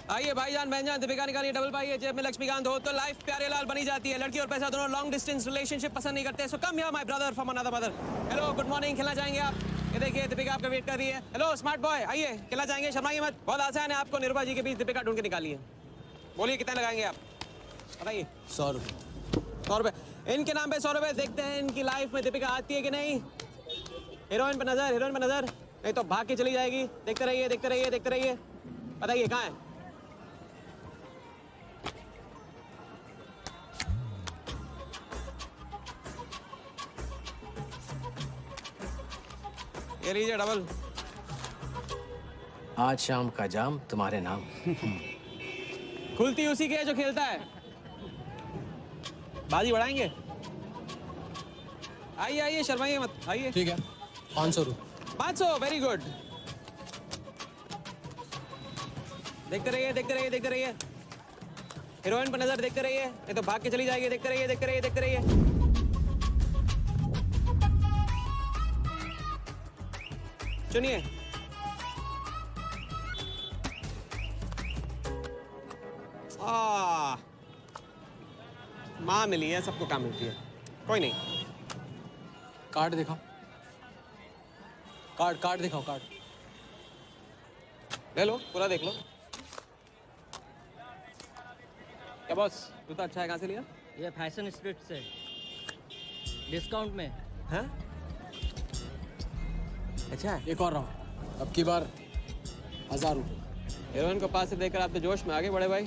आइए भाईजान बहनजान, दीपिका निकालिए डबल पाई है, जेब में लक्ष्मीकांत हो तो लाइफ प्यारे लाल बनी जाती है। लड़की और पैसा दोनों लॉन्ग डिस्टेंस रिलेशनशिप पसंद नहीं करते। So come here my brother from another mother. Hello good morning, खिला जाएंगे आप? ये देखिए दीपिका आपका वेट कर रही है। हेलो स्मार्ट बॉय, आइए खिला जाएंगे, शर्माइए मत। बहुत आसान है, आपको निरुपा जी के बीच दीपिका ढूंढ के निकालिए। बोलिए कितने लगाएंगे आप, बताइए। 100 रुपये। 100 रुपये इनके नाम पे 100 रुपये। देखते हैं इनकी लाइफ में दीपिका आती है कि नहीं। हीरोइन पे नजर, हीरोइन पे नजर, नहीं तो भाग के चली जाएगी। देखते रहिए देखते रहिए देखते रहिए, बताइए कहाँ है। ये लीजिए डबल। आज शाम का जाम तुम्हारे नाम। खुलती उसी की है जो खेलता है। बाजी बढ़ाएंगे? आइए आइए, शर्माइए मत, आइए। ठीक है, 500 रुपये। 500, वेरी गुड। देखते रहिए देखते रहिए देखते रहिए, हीरोइन पर नजर, देखते रहिए, नहीं तो भाग के चली जाएगी। देखते रहिए देखते रहिए देखते रहिए। सुनिए, माँ मिली है, सबको काम मिलती है, कोई नहीं। कार्ड दिखाओ, कार्ड दिखाओ, कार्ड ले लो, पूरा देख लो। क्या बॉस, जूता अच्छा है, कहाँ से लिया? ये फैशन स्ट्रीट से, डिस्काउंट में। हाँ अच्छा है। एक और राउंड, अब की बार 1000 रुपये। हीरोइन को पास से देखकर आप तो जोश में आगे बड़े भाई।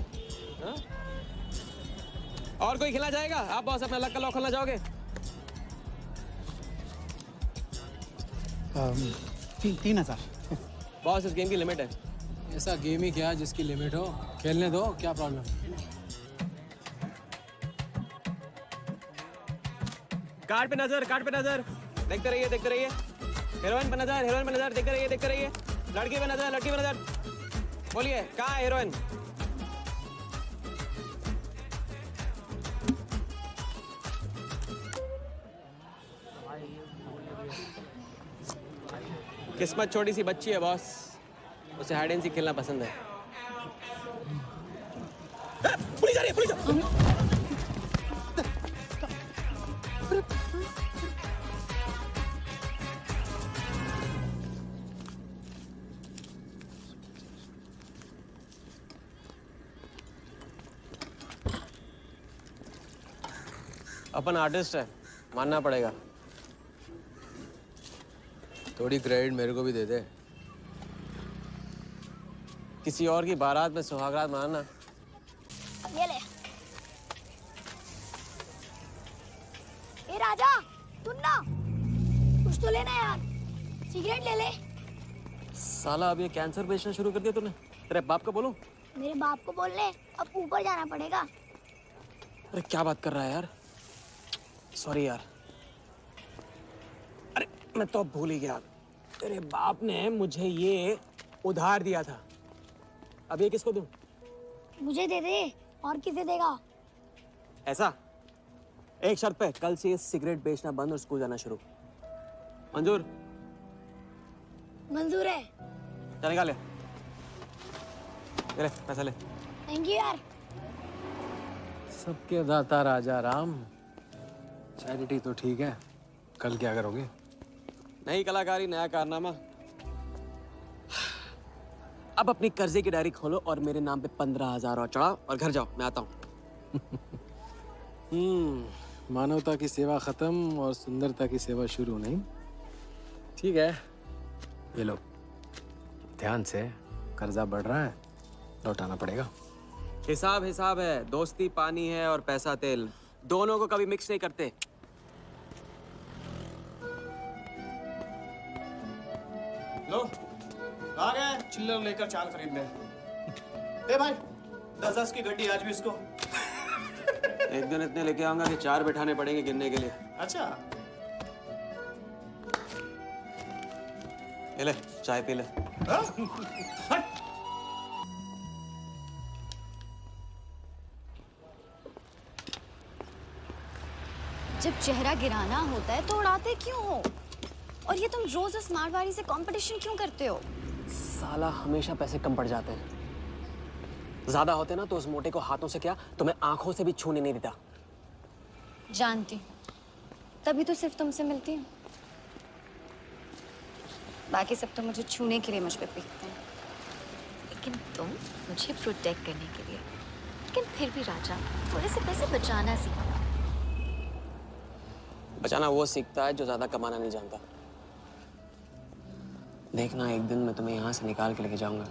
हाँ? और कोई खिला जाएगा? आप बॉस अपना लक का लॉक खोलना चाहोगे? 3000। बॉस इस गेम की लिमिट है। ऐसा गेम ही क्या जिसकी लिमिट हो, खेलने दो, क्या प्रॉब्लम? कार्ड पे नजर, कार्ड पे नजर, देखते रहिए देखते रहिए। हीरोइन पे नजर, हीरोइन पे नजर, देखते रहिए देखते रहिए। लड़की पे नजर, लड़की पे नजर। बोलिए कहाँ है हीरोइन? किस्मत छोटी सी बच्ची है बॉस, उसे हाइड एंड सीक खेलना पसंद है। पुलिस आ रही है, पुलिस! अपन आर्टिस्ट है, मानना पड़ेगा। थोड़ी क्रेडिट मेरे को भी दे दे। किसी और की बारात में सुहागरात मनाना। ये ले। ए राजा, सुन ना, कुछ तो लेना यार, सिगरेट ले ले। साला अब ये कैंसर बेचना शुरू कर दिया तूने। तेरे बाप को बोलूं? मेरे बाप को बोल ले, अब ऊपर जाना पड़ेगा। अरे क्या बात कर रहा है यार, सॉरी यार। अरे मैं तो भूल ही गया, तेरे बाप ने मुझे ये उधार दिया था। अब ये किसको दूं? मुझे दे दे, और किसे देगा? ऐसा, एक शर्त पे, कल से ये सिगरेट बेचना बंद और स्कूल जाना शुरू। मंजूर? मंजूर है। चल निकाल ले, पैसा ले। थैंक यू यार। सबके दाता राजा राम। चैरिटी तो ठीक है, कल क्या करोगे? नई कलाकारी, नया कारनामा। अब अपनी कर्जे की डायरी खोलो और मेरे नाम पे 15,000 और चढ़ाओ और घर जाओ, मैं आता हूँ। मानवता की सेवा खत्म और सुंदरता की सेवा शुरू नहीं। ठीक है, ये लो, ध्यान से, कर्जा बढ़ रहा है, लौटाना पड़ेगा। हिसाब हिसाब है, दोस्ती पानी है और पैसा तेल, दोनों को कभी मिक्स नहीं करते। लो, आ गए चिल्लर लेकर चाल खरीदने। ए भाई, 10-10 की गड्डी आज भी इसको। एक दिन इतने लेके आऊंगा कि 4 बिठाने पड़ेंगे गिनने के लिए। अच्छा, ये ले, चाय पी ले। जब चेहरा गिराना होता है तो उड़ाते क्यों हो? और ये तुम रोज उस मारवाड़ी से कंपटीशन क्यों करते हो? साला हमेशा पैसे कम पड़ जाते हैं। ज्यादा होते ना तो उस मोटे को हाथों से क्या तुम्हें आंखों से भी छूने नहीं देता। जानती हूँ, तभी तो सिर्फ तुमसे मिलती हूँ। बाकी सब तो मुझे छूने के लिए मुझ पे पीटते हैं। लेकिन तुम मुझे प्रोटेक्ट करने के लिए। लेकिन फिर भी राजा, थोड़े से पैसे बचाना सीखो। बचाना वो सीखता है जो ज्यादा कमाना नहीं जानता। देखना एक दिन मैं तुम्हें यहाँ से निकाल के लेके जाऊंगा।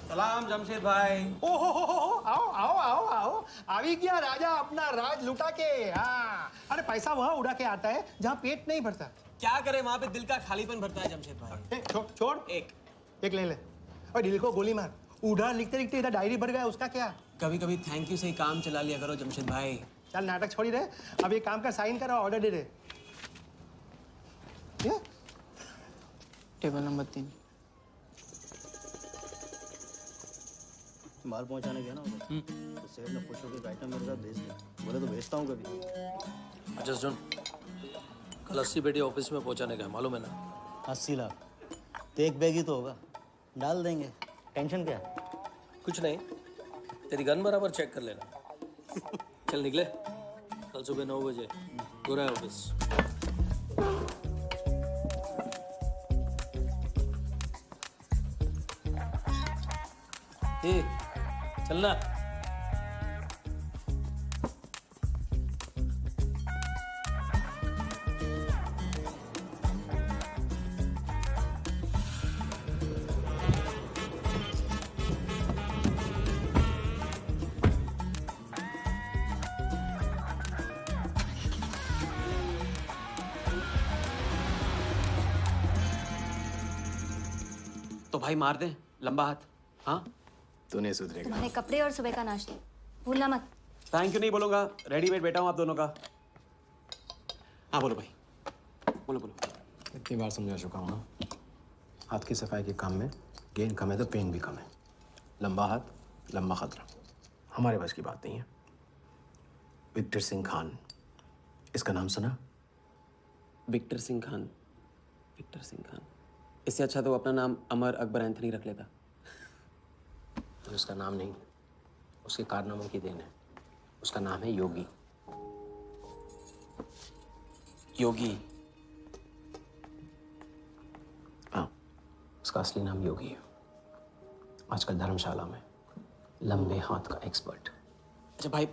सलाम जमशेद भाई। ओ हो, आओ आओ आओ आओ, आवी गया राजा अपना राज लुटा के। हाँ, अरे पैसा वहाँ उड़ा के आता है जहाँ पेट नहीं भरता। क्या करे, वहां पे दिल का खालीपन भरता है जमशेद भाई। छोड़ एक ले ले और दिल को गोली मार। उड़ा लिखते लिखते इधर डायरी भर गया, उसका क्या? कभी कभी थैंक यू से ही काम चला लिया करो जमशेद भाई। चल नाटक छोड़ी रहे, अब एक काम का साइन करो, ऑर्डर दे दे। Table number 3। माल पहुंचाने गया ना उधर, तो सेठ ने खुश होकर आइटम मेरे साथ भेज दिया। बोले तो भेजता हूँ कभी। जस्ट सुन, कल 80 पेटी ऑफिस में पहुंचाने गया, मालूम है ना? 80 लाख तो एक बैग ही तो होगा, डाल देंगे। टेंशन क्या है? कुछ नहीं, तेरी गन बराबर चेक कर लेना। चल निकले, कल सुबह 9 बजे पूरा है ऑफिस। चलना। तो भाई मार दे लंबा हाथ। हाँ तू नहीं सुधरेगा। तुम्हारे कपड़े और सुबह का नाश्ता भूलना मत। थैंक यू नहीं बोलूंगा, रेडीमेड बैठा हूँ आप दोनों का। हाँ बोलो भाई, बोलो बोलो। इतनी बार समझा चुका हूँ ना, हाथ की सफाई के काम में गेन कम है तो पेन भी कम है। लंबा हाथ लंबा खतरा, हमारे बस की बात नहीं है। विक्टर सिंह खान, इसका नाम सुना? Victor Singh Khan, Victor Singh Khan. इससे अच्छा तो अपना नाम अमर अकबर एंथनी रख लेता। तो उसका नाम नहीं, उसके कारनामों की देन है। उसका नाम है योगी। योगी? हाँ, उसका असली नाम योगी है। आजकल धर्मशाला में लंबे हाथ का एक्सपर्ट। अच्छा भाई,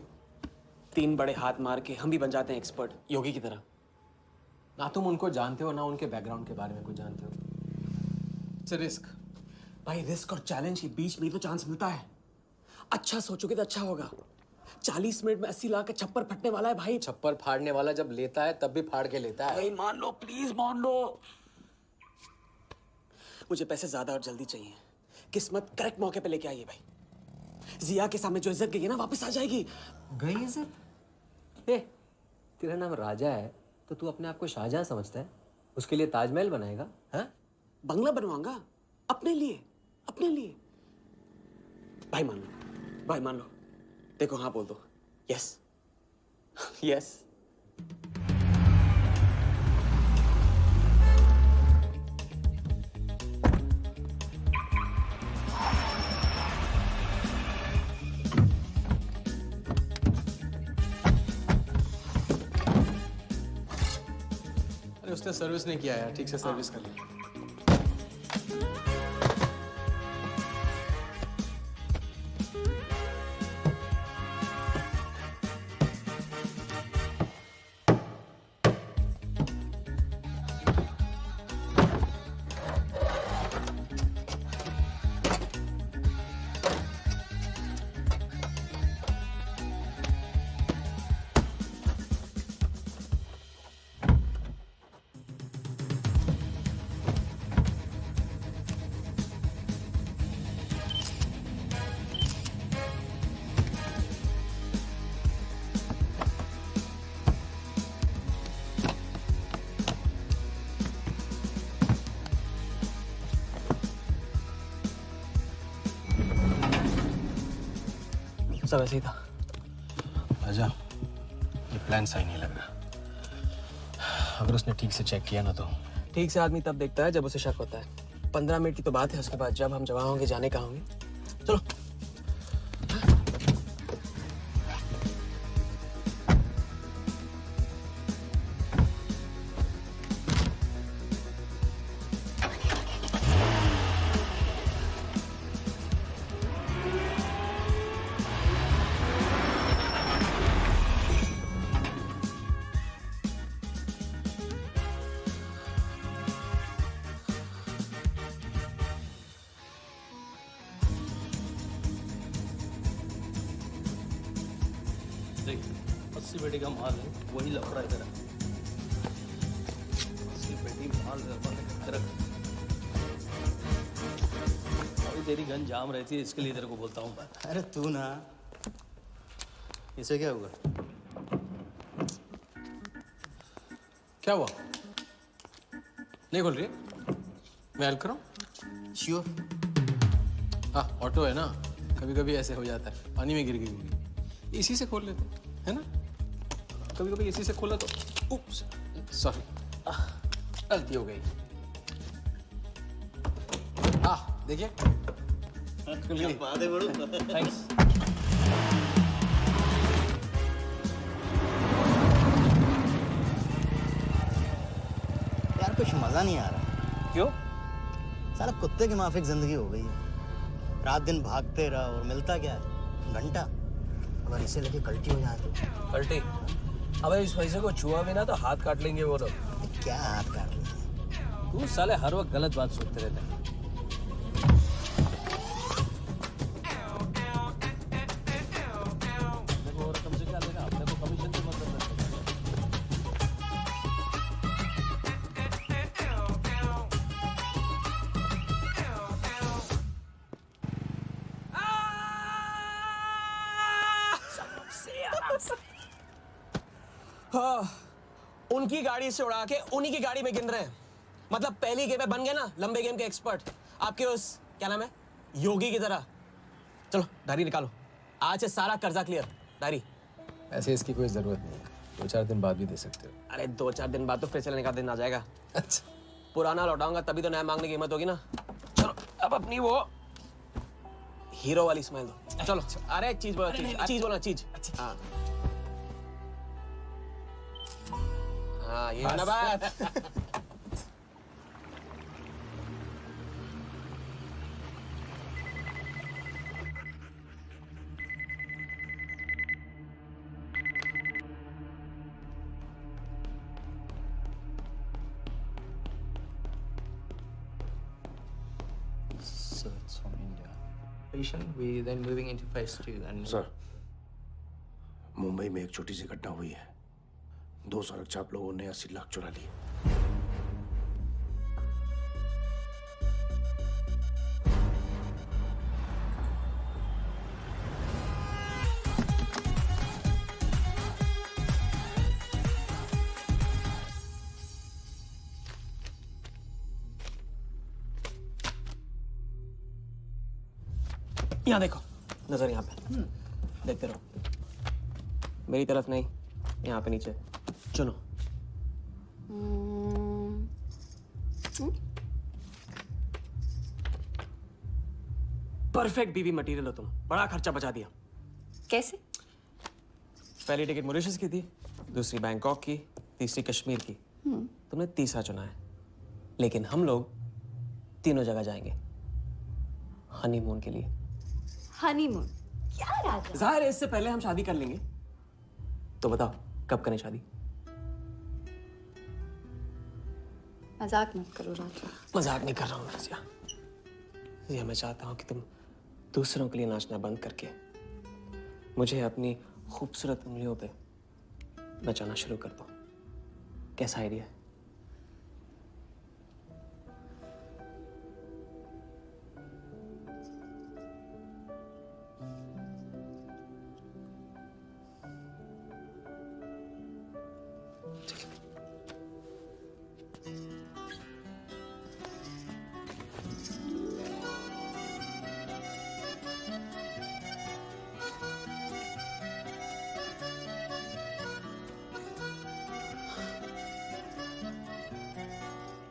3 बड़े हाथ मार के हम भी बन जाते हैं एक्सपर्ट योगी की तरह। ना तुम उनको जानते हो ना उनके बैकग्राउंड के बारे में कुछ जानते हो। It's a risk. भाई रिस्क और चैलेंज के बीच में तो चांस मिलता है। अच्छा सोचोगे तो अच्छा होगा। 40 मिनट में 80 लाख का छप्पर फटने वाला है भाई। छप्पर फाड़ने वाला जब लेता है तब भी फाड़ के लेता है। भाई मान लो, प्लीज मान लो। मुझे पैसे ज्यादा और जल्दी चाहिए। किस्मत करेक्ट मौके पे लेके आई है भाई। जिया के सामने जो इज्जत गई है ना, वापस आ जाएगी। गई इज्जत? तेरा नाम राजा है तो तू अपने आप को शाहजहां समझता है? उसके लिए ताजमहल बनाएगा? हाँ, बंगला बनवाऊंगा अपने लिए, अपने लिए। भाई मान लो, भाई मान लो। देखो हाँ बोल दो। Yes yes. अरे उसने सर्विस नहीं किया यार, ठीक से सर्विस कर ली। सब ऐसे ही था। राजा, ये प्लान सही नहीं लग रहा। अगर उसने ठीक से चेक किया ना तो। ठीक से आदमी तब देखता है जब उसे शक होता है। 15 मिनट की तो बात है, उसके बाद जब हम जवां होंगे जाने कहाँ होंगे। चलो। देख 80 पेटी का माल है, वही लफड़ा इधर है। 80 पेटी माल रख। अभी तेरी गन जाम रहती है, इसके लिए तेरे को बोलता हूँ मैं। अरे तू ना, इसे क्या हुआ? क्या हुआ? नहीं खोल रही? मैं हेल्प करूं? श्योर। हाँ, ऑटो है ना, कभी कभी ऐसे हो जाता है, पानी में गिर गई होगी। इसी से खोल लेते है ना? कभी कभी इसी से खोला तो उप्स, सॉरी, गलती हो गई। देखिए, बात है बड़ू। थैंक्स। यार कुछ मजा नहीं आ रहा। क्यों? साला कुत्ते की माफिक जिंदगी हो गई है। रात दिन भागते रहो और मिलता क्या है? घंटा। अगर इसे लेके कल्टी हो जाए तो? पलटी? अबे इस पैसे को छुआ भी ना तो हाथ काट लेंगे वो लोग। क्या हाथ काट लेंगे? तू साले हर वक्त गलत बात सोचते रहते हैं। देखो और तुमसे क्या लेना? अपने को कमीशन से मतलब है। हाँ, उनकी गाड़ी से उड़ा के उन्हीं की गाड़ी में गिन रहे हैं। मतलब पहली गेम में बन गए ना लंबे गेम के एक्सपर्ट। आपके उस क्या नाम है योगी की तरह। चलो डायरी निकालो, आज से सारा कर्जा क्लियर। डायरी। ऐसे इसकी कोई जरूरत नहीं है, 2-4 दिन बाद भी दे सकते हो। अरे 2-4 दिन बाद तो फिर से लेने का दिन आ जाएगा। अच्छा, पुराना लौटाऊंगा तभी तो नया मांगने की हिम्मत होगी ना। चलो अब अपनी वो हीरो वाली स्माइल दो। चलो अरे चीज बोलो, चीज बोलो, चीज। हाँ हाँ, ये है ना बात। So it's from India. We then moving into phase 2 and sir, Mumbai में एक छोटी सी घटना हुई है। 2 सड़क चाप लोगों ने 80 लाख चुरा लिए। यहाँ देखो, नजर यहाँ पे देखते रहो। मेरी तरफ नहीं, यहाँ पे नीचे। चुनो। परफेक्ट बीवी मटेरियल हो तुम, बड़ा खर्चा बचा दिया। कैसे? पहली टिकट मॉरिशस की थी, दूसरी बैंकॉक की, तीसरी कश्मीर की। तुमने तीसरा चुना है, लेकिन हम लोग तीनों जगह जाएंगे हनीमून के लिए। हनीमून? क्या राजा? जाहिर है इससे पहले हम शादी कर लेंगे। तो बताओ कब करें शादी? मजाक मत करो राजा। मजाक नहीं कर रहा हूँ रजिया। ये मैं चाहता हूँ कि तुम दूसरों के लिए नाचना बंद करके मुझे अपनी खूबसूरत उंगलियों पे नचाना शुरू कर दो। कैसा आइडिया है?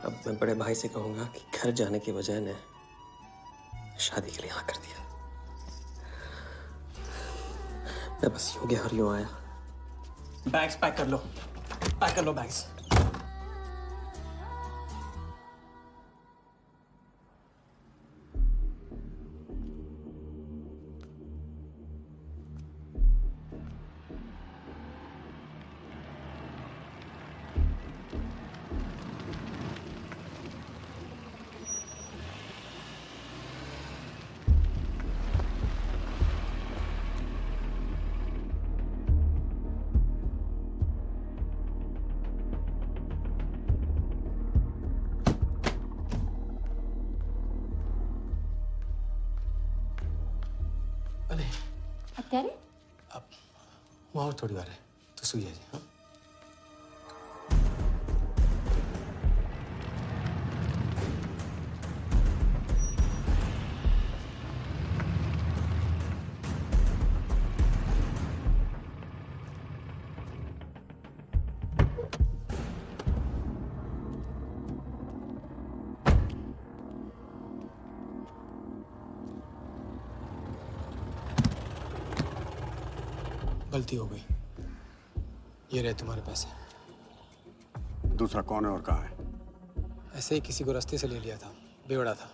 अब मैं बड़े भाई से कहूंगा कि घर जाने के बजाय ने शादी के लिए हाँ कर दिया। मैं बस यूं गया और यूं आया। बैग्स पैक कर लो बैग्स। हत्यारे? अब वहाँ और थोड़ी बार है तो सो जाइए। हाँ? गलती हो गई। ये रहे तुम्हारे पैसे। दूसरा कौन है और कहाँ है? ऐसे ही किसी को रास्ते से ले लिया था, बेवड़ा था।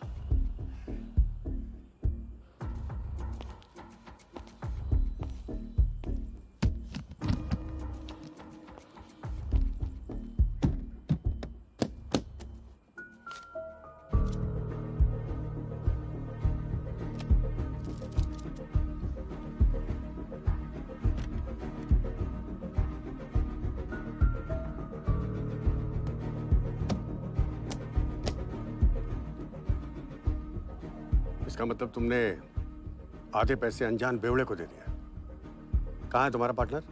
इसका मतलब तुमने आधे पैसे अनजान बेवड़े को दे दिया। कहाँ है तुम्हारा पार्टनर?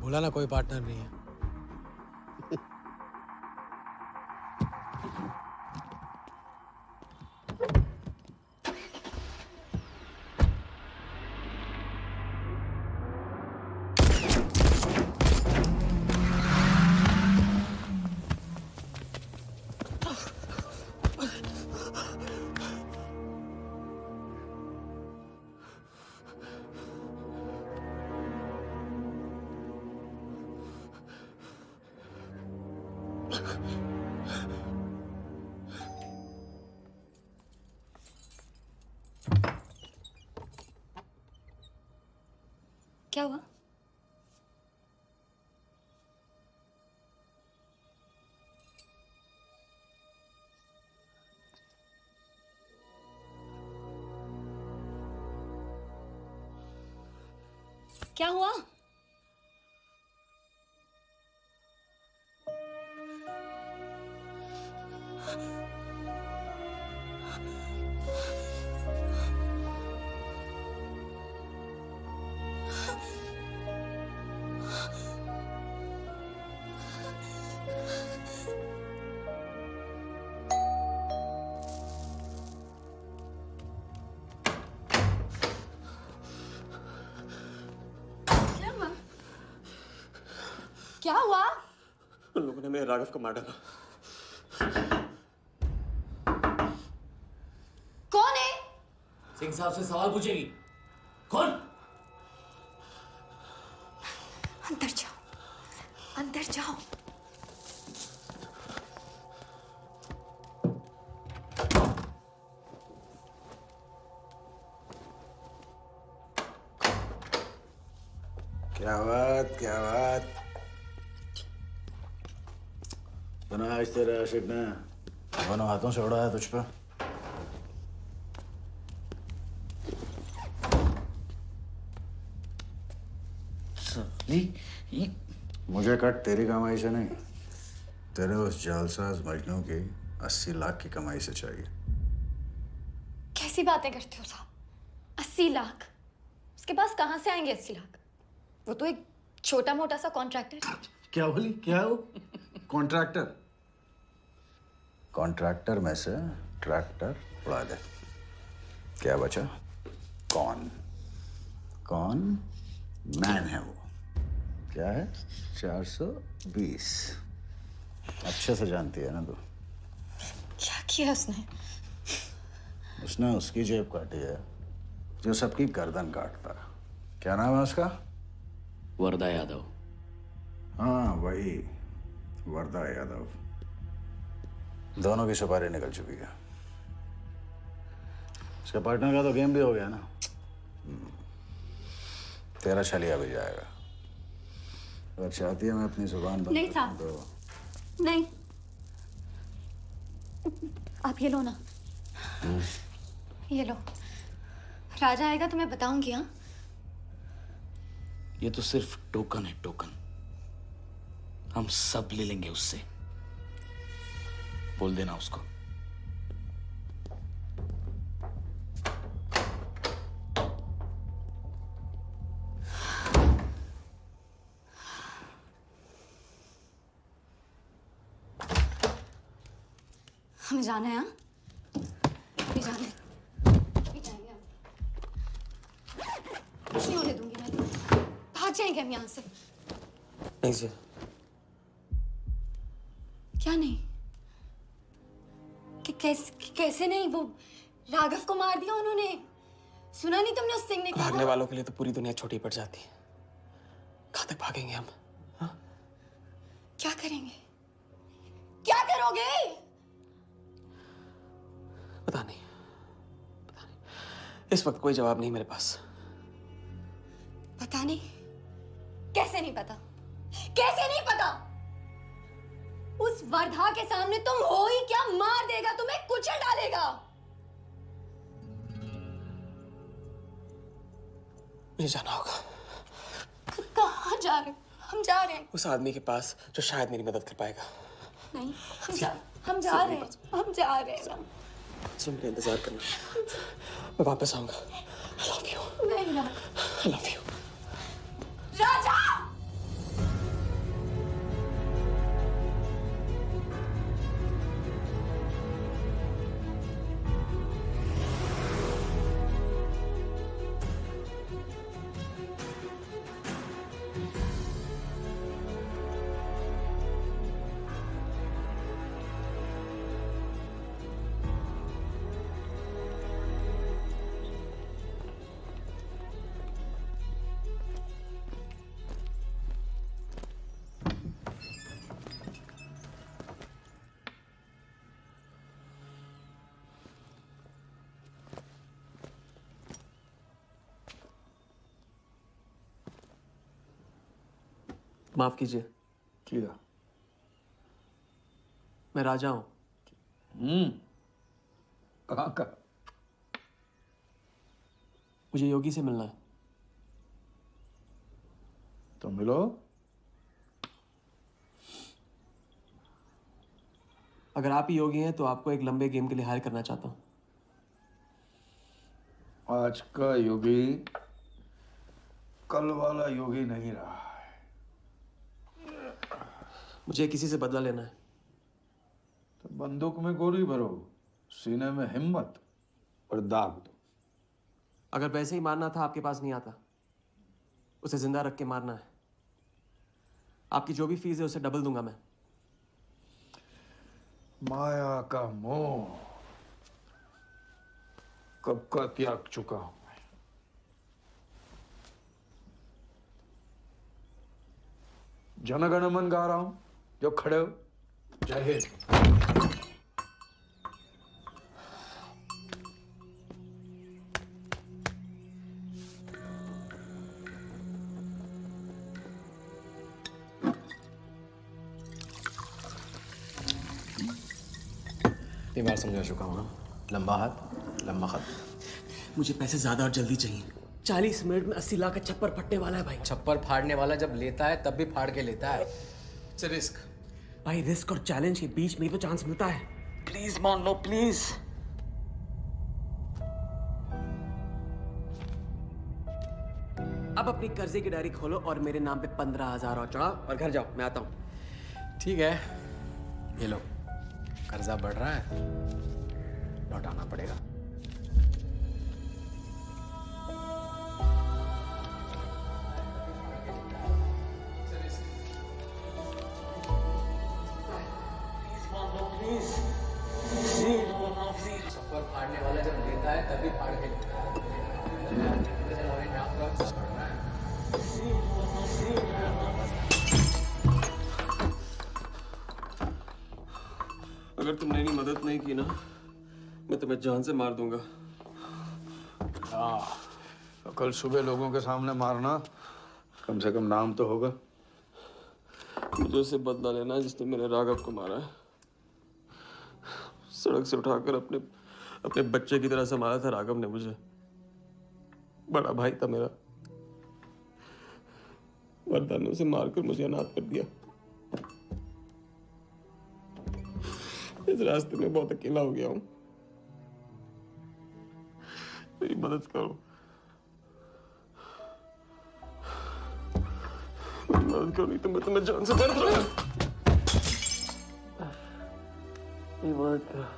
बोला ना कोई पार्टनर नहीं है। क्या हुआ? क्या हुआ? क्या हुआ? उन लोगों ने मेरे राघव को मार डाला। कौन है? सिंह साहब से सवाल पूछेगी। कौन? अंदर जाओ, अंदर जाओ। क्या बात, क्या बात। सुना आज तेरे आशिक ने दोनों हाथों से उड़ाया तुझ पर। मुझे कट तेरी कमाई से नहीं, तेरे उस जालसाज मजनू की 80 लाख की कमाई से चाहिए। कैसी बातें करते हो साहब? 80 लाख? उसके पास कहाँ से आएंगे 80 लाख? वो तो एक छोटा मोटा सा कॉन्ट्रैक्टर है। क्या बोली? क्या हो? कॉन्ट्रैक्टर? कॉन्ट्रैक्टर में से ट्रैक्टर उड़ा दे। क्या बचा? कौन? कौन मैन है वो? क्या है? 420। अच्छे से जानती है ना तू? किया उसने? उसने उसकी जेब काटी है जो सबकी गर्दन काटता है। क्या नाम है उसका? वरदा यादव। हाँ वही, वरदा यादव। दोनों की सुपारी निकल चुकी है। उसके पार्टनर का तो गेम भी हो गया ना। तेरा छलिया भी जाएगा। अगर चाहती है मैं अपनी जुबान बंद नहीं कर साहब। दूं तो नहीं, आप ये लो ना, ये लो। राजा आएगा तो मैं बताऊंगी। हाँ, ये तो सिर्फ टोकन है, टोकन। हम सब ले लेंगे उससे। बोल देना उसको। हमें जाना है। हाँ, भी जाना है। भी जाएंगे हम। कुछ नहीं होने दूंगी मैं। भाग जाएंगे हम यहाँ से। नहीं सर। क्या नहीं? कैसे नहीं? वो राघव को मार दिया उन्होंने। सुना नहीं तुमने उस सिंह ने? भागने वालों के लिए तो पूरी दुनिया छोटी पड़ जाती है। कहाँ तक भागेंगे हम? हाँ? क्या करेंगे? क्या करोगे? पता नहीं। इस वक्त कोई जवाब नहीं मेरे पास। पता नहीं? कैसे नहीं पता? कैसे नहीं पता? उस वर्धा के सामने तुम हो ही क्या? मार देगा, तुम्हें कुचल डालेगा। मुझे जाना होगा। कहाँ जा रहे हो? हम जा रहे हैं। उस आदमी के पास जो शायद मेरी मदद कर पाएगा। नहीं, हम जा रहे हैं। हम जा रहे हैं। सुन, मेरा इंतजार करना। मैं वापस आऊंगा। I love you. नहीं ना। I love you. राजा! माफ कीजिए। किया। मैं राजा हूं। कहाँ का? मुझे योगी से मिलना है। तो मिलो। अगर आप ही योगी हैं तो आपको एक लंबे गेम के लिए हायर करना चाहता हूं। आज का योगी कल वाला योगी नहीं रहा। मुझे किसी से बदला लेना है। तो बंदूक में गोली भरो, सीने में हिम्मत और दाग दो। अगर वैसे ही मारना था आपके पास नहीं आता। उसे जिंदा रख के मारना है। आपकी जो भी फीस है उसे डबल दूंगा मैं। माया का मोह कब का त्याग चुका हूं मैं। जनगण मन गा रहा हूं, जो खड़े हो। जय हिंद। इतनी बार समझा चुका हूँ। लंबा हाथ लंबा खत। मुझे पैसे ज्यादा और जल्दी चाहिए। 40 मिनट में 80 लाख का छप्पर फटने वाला है भाई। छप्पर फाड़ने वाला जब लेता है तब भी फाड़ के लेता है। It's risk. भाई रिस्क और चैलेंज के बीच में ही तो चांस मिलता है। प्लीज मान लो प्लीज। अब अपनी कर्जे की डायरी खोलो और मेरे नाम पे 15,000 और चढ़ाओ और घर जाओ। मैं आता हूं। ठीक है, ये लो। कर्जा बढ़ रहा है, लौटाना पड़ेगा। Please. तभी पाड़ के अगर तुमने मेरी मदद नहीं की ना, मैं तुम्हें जान से मार दूंगा। हाँ, तो कल सुबह लोगों के सामने मारना, कम से कम नाम तो होगा। मुझे उससे बदला लेना जिसने मेरे राघव को मारा है। सड़क से उठाकर अपने बच्चे की तरह संभाला था राघव ने मुझे। बड़ा भाई था मेरा, वरदान ने उसे मारकर मुझे अनाथ कर दिया। इस रास्ते में बहुत अकेला हो गया हूँ। मेरी मदद करो, मेरी मदद करो, नहीं तो मैं तुम्हें जान से मार दूंगा। मेरी मदद करो।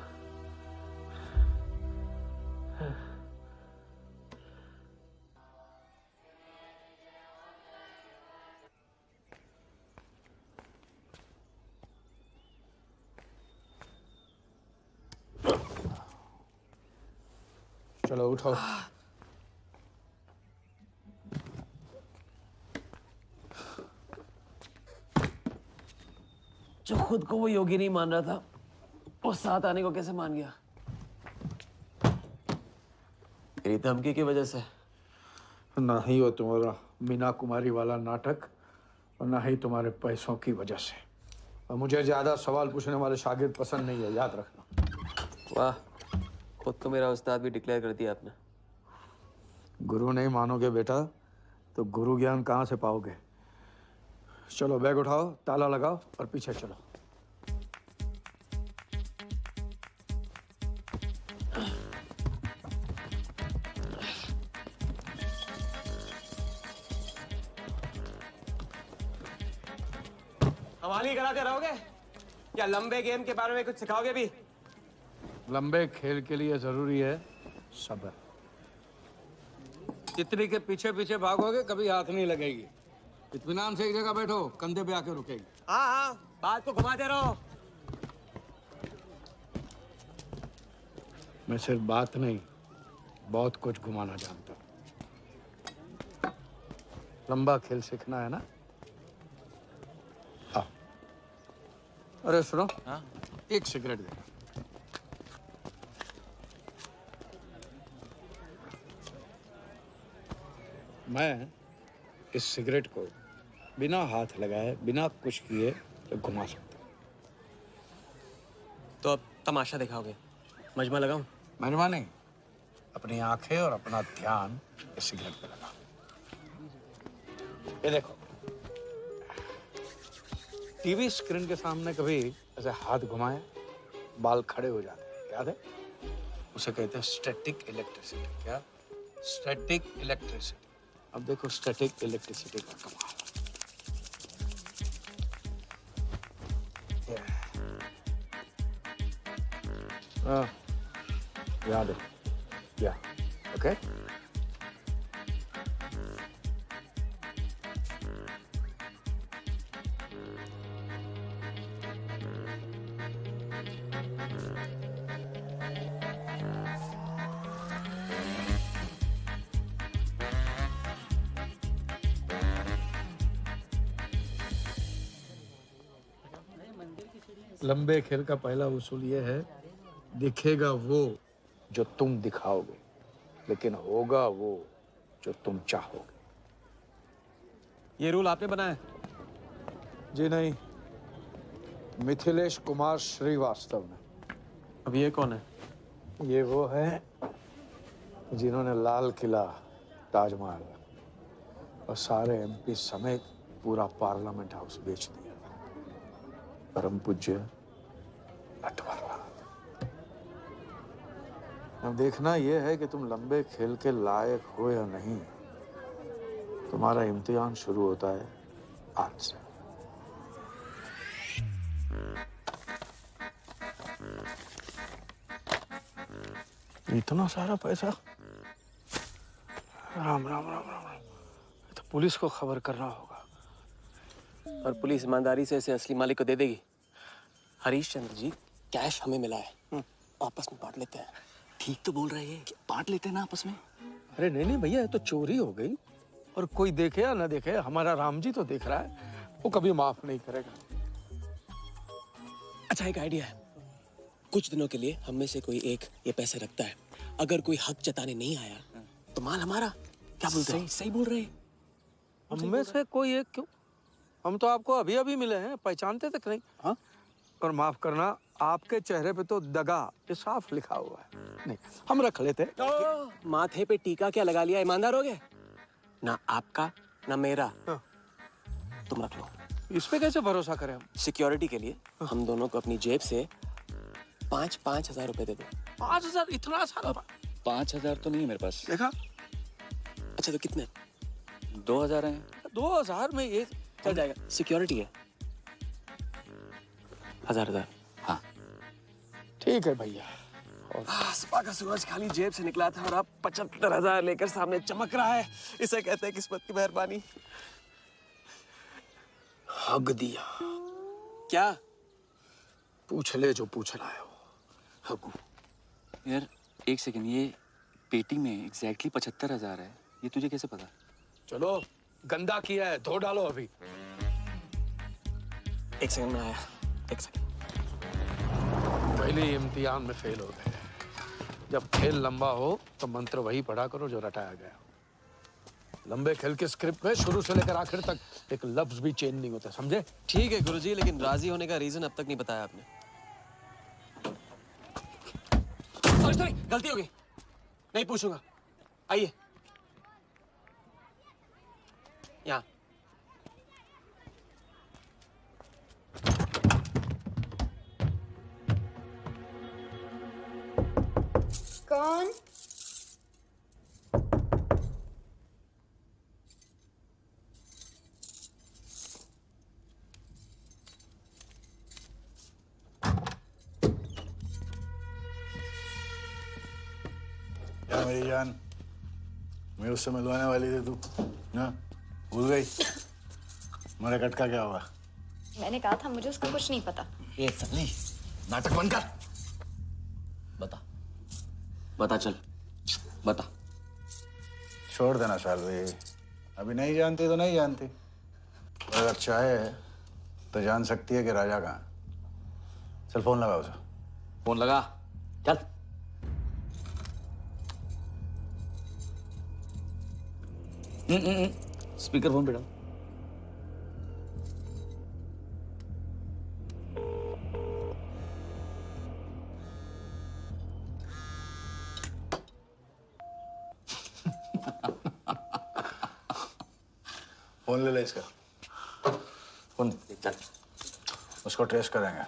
चलो उठो। जो खुद को वो योगी नहीं मान रहा था, वो साथ आने को कैसे मान गया? मेरी धमकी की वजह से। ना ही वो तुम्हारा मीना कुमारी वाला नाटक और ना ही तुम्हारे पैसों की वजह से। और मुझे ज्यादा सवाल पूछने वाले शागिर्द पसंद नहीं है, याद रखना। वाह, खुद को मेरा उस्ताद भी डिक्लेयर कर दिया आपने। गुरु नहीं मानोगे बेटा तो गुरु ज्ञान कहाँ से पाओगे। चलो बैग उठाओ, ताला लगाओ और पीछे चलो। हमारी कराते रहोगे या लंबे गेम के बारे में कुछ सिखाओगे भी? लंबे खेल के लिए जरूरी है सब्र। तितली के पीछे पीछे भागोगे कभी हाथ नहीं लगेगी। इत्मीनान से एक जगह बैठो, कंधे पे आके रुकेगी। हाँ हाँ, बात को घुमाते रहो। मैं सिर्फ बात नहीं, बहुत कुछ घुमाना जानता हूँ। लंबा खेल सीखना है ना? आओ। अरे सुनो, हाँ? एक सिगरेट देना। मैं इस सिगरेट को बिना हाथ लगाए, बिना कुछ किए तो घुमा सकता हूँ। तो अब तमाशा दिखाओगे? मजमा लगाऊं? मजमा नहीं, अपनी आंखें और अपना ध्यान इस सिगरेट पे लगाओ। ये देखो, टीवी स्क्रीन के सामने कभी ऐसे हाथ घुमाए बाल खड़े हो जाते हैं, याद है? उसे कहते हैं स्टैटिक इलेक्ट्रिसिटी। क्या? Static electricity. अब देखो स्टैटिक इलेक्ट्रिसिटी का कमाल। याद है? या ओके। लंबे खेल का पहला उसूल ये है, दिखेगा वो जो तुम दिखाओगे, लेकिन होगा वो जो तुम चाहोगे। ये रूल आपने बनाया? जी नहीं, मिथिलेश कुमार श्रीवास्तव ने। अब ये कौन है? ये वो है जिन्होंने लाल किला, ताजमहल और सारे एमपी समेत पूरा पार्लियामेंट हाउस बेच दिया था। परम पूज्य नटवरलाल। अब देखना यह है कि तुम लंबे खेल के लायक हो या नहीं। तुम्हारा इम्तिहान शुरू होता है आज से। इतना सारा पैसा? राम राम राम राम राम। तो पुलिस को खबर करना होगा। और पुलिस ईमानदारी से इसे असली मालिक को दे देगी। हरीश चंद्र जी, कैश हमें मिला है, आपस में बांट लेते हैं। ठीक तो बोल रहे हैं, बांट लेते ना आपस में। अरे नहीं नहीं भैया, ये तो चोरी हो गई, और कोई देखे या ना देखे, हमारा राम जी तो देख रहा है, वो कभी माफ नहीं करेगा। अच्छा, एक आइडिया है। कुछ दिनों के लिए हम में से कोई एक ये पैसे रखता है, अगर कोई हक जताने नहीं आया तो माल हमारा। क्या बोलते हो? सही बोल रहे हैं। हम में से कोई एक क्यों? हम तो आपको अभी अभी मिले हैं, पहचानते तक नहीं। हाँ, और माफ करना, आपके चेहरे पे तो दगा ये साफ लिखा हुआ है। नहीं, हम रख लेते। माथे पे टीका क्या लगा लिया, ईमानदार हो गए? ना आपका ना मेरा। तुम रख लो। इस पे कैसे भरोसा करें हम? सिक्योरिटी के लिए हम दोनों को अपनी जेब से 5,000 रुपए दे दो। 5,000? इतना सारा? 5,000 तो नहीं है मेरे पास। देखा? अच्छा, तो कितने? 2,000 हैं। 2,000 में ये चल जाएगा। सिक्योरिटी है 1,000। हाँ ठीक है भैया। सुबह का सूरज खाली जेब से निकला था और अब 75,000 लेकर सामने चमक रहा है। इसे कहते हैं किस्मत की मेहरबानी। हग दिया। क्या? पूछ ले जो पूछ रहा है वो। हगू। यार एक सेकंड, ये पेटी में एग्जैक्टली 75,000 है, ये तुझे कैसे पता? चलो, गंदा किया है, धो डालो अभी। एक सेकंड में आया। एक सेकंड। पहले ही इम्तिहान में फेल हो गए। जब खेल लंबा हो तो मंत्र वही पढ़ा करो जो रटाया गया। लंबे खेल के स्क्रिप्ट में शुरू से लेकर आखिर तक एक लफ्ज भी चेंज नहीं होता, समझे? ठीक है गुरुजी, लेकिन राजी होने का रीजन अब तक नहीं बताया आपने। सॉरी, गलती हो गई, नहीं पूछूंगा। आइए यहाँ। कौन? क्या मेरी जान, मैं उससे मिलवाने वाली थी, तू ना भूल गई? मेरा कटका क्या हुआ? मैंने कहा था मुझे उसका कुछ नहीं पता। ये सगली नाटक बंद कर। बता चल, बता। छोड़ देना सालवी, अभी नहीं जानती तो नहीं जानती, और अगर चाहे तो जान सकती है कि राजा कहाँ। चल फोन लगा उसे। फोन लगा, चल। स्पीकर फोन पे डाल। फोन ले ले इसका, फोन चल। उसको ट्रेस करेंगे,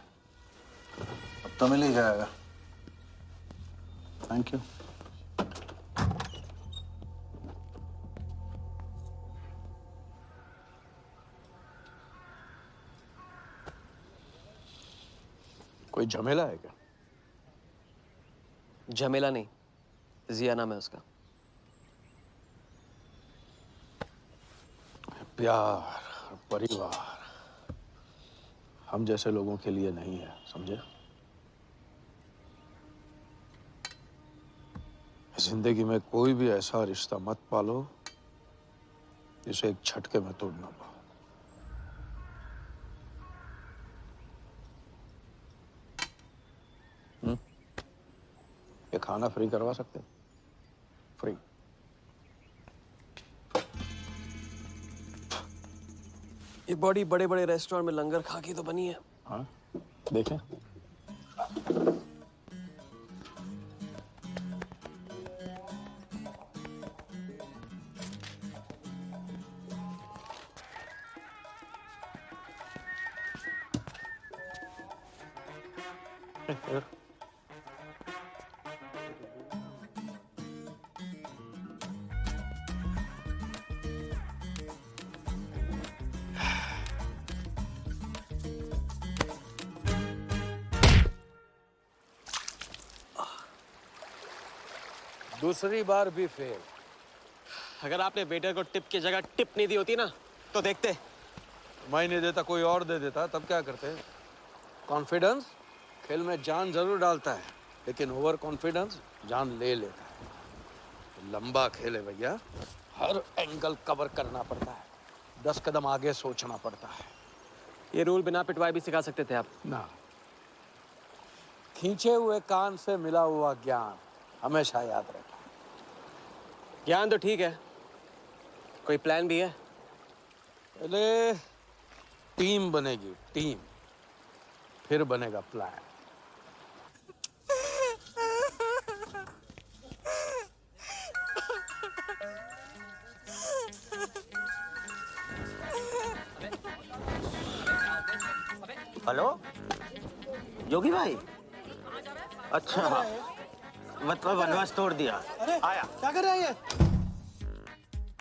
अब तो मिल ही जाएगा। Thank you. कोई झमेला है क्या? झमेला नहीं, जिया नाम है उसका। प्यार, परिवार हम जैसे लोगों के लिए नहीं है, समझे? जिंदगी में कोई भी ऐसा रिश्ता मत पालो जिसे एक झटके में तोड़ ना पाओ। ये खाना फ्री करवा सकते? फ्री। ये बॉडी बड़े बड़े रेस्टोरेंट में लंगर खा के तो बनी है। हाँ, देखें। दूसरी बार भी फेल। अगर आपने वेटर को टिप की जगह टिप नहीं दी होती ना तो देखते। मैं नहीं देता, कोई और दे देता, तब क्या करते? कॉन्फिडेंस खेल में जान जरूर डालता है, लेकिन ओवर कॉन्फिडेंस जान ले लेता है। लंबा खेल है भैया, हर एंगल कवर करना पड़ता है, 10 कदम आगे सोचना पड़ता है। ये रूल बिना पिटवाए भी सिखा सकते थे आप ना। खींचे हुए कान से मिला हुआ ज्ञान हमेशा याद रहता है। ज्ञान तो ठीक है, कोई प्लान भी है? पहले टीम बनेगी, टीम, फिर बनेगा प्लान। हेलो योगी भाई, अच्छा मतलब वनवास तोड़ दिया। आया क्या कर रहे हैं ये?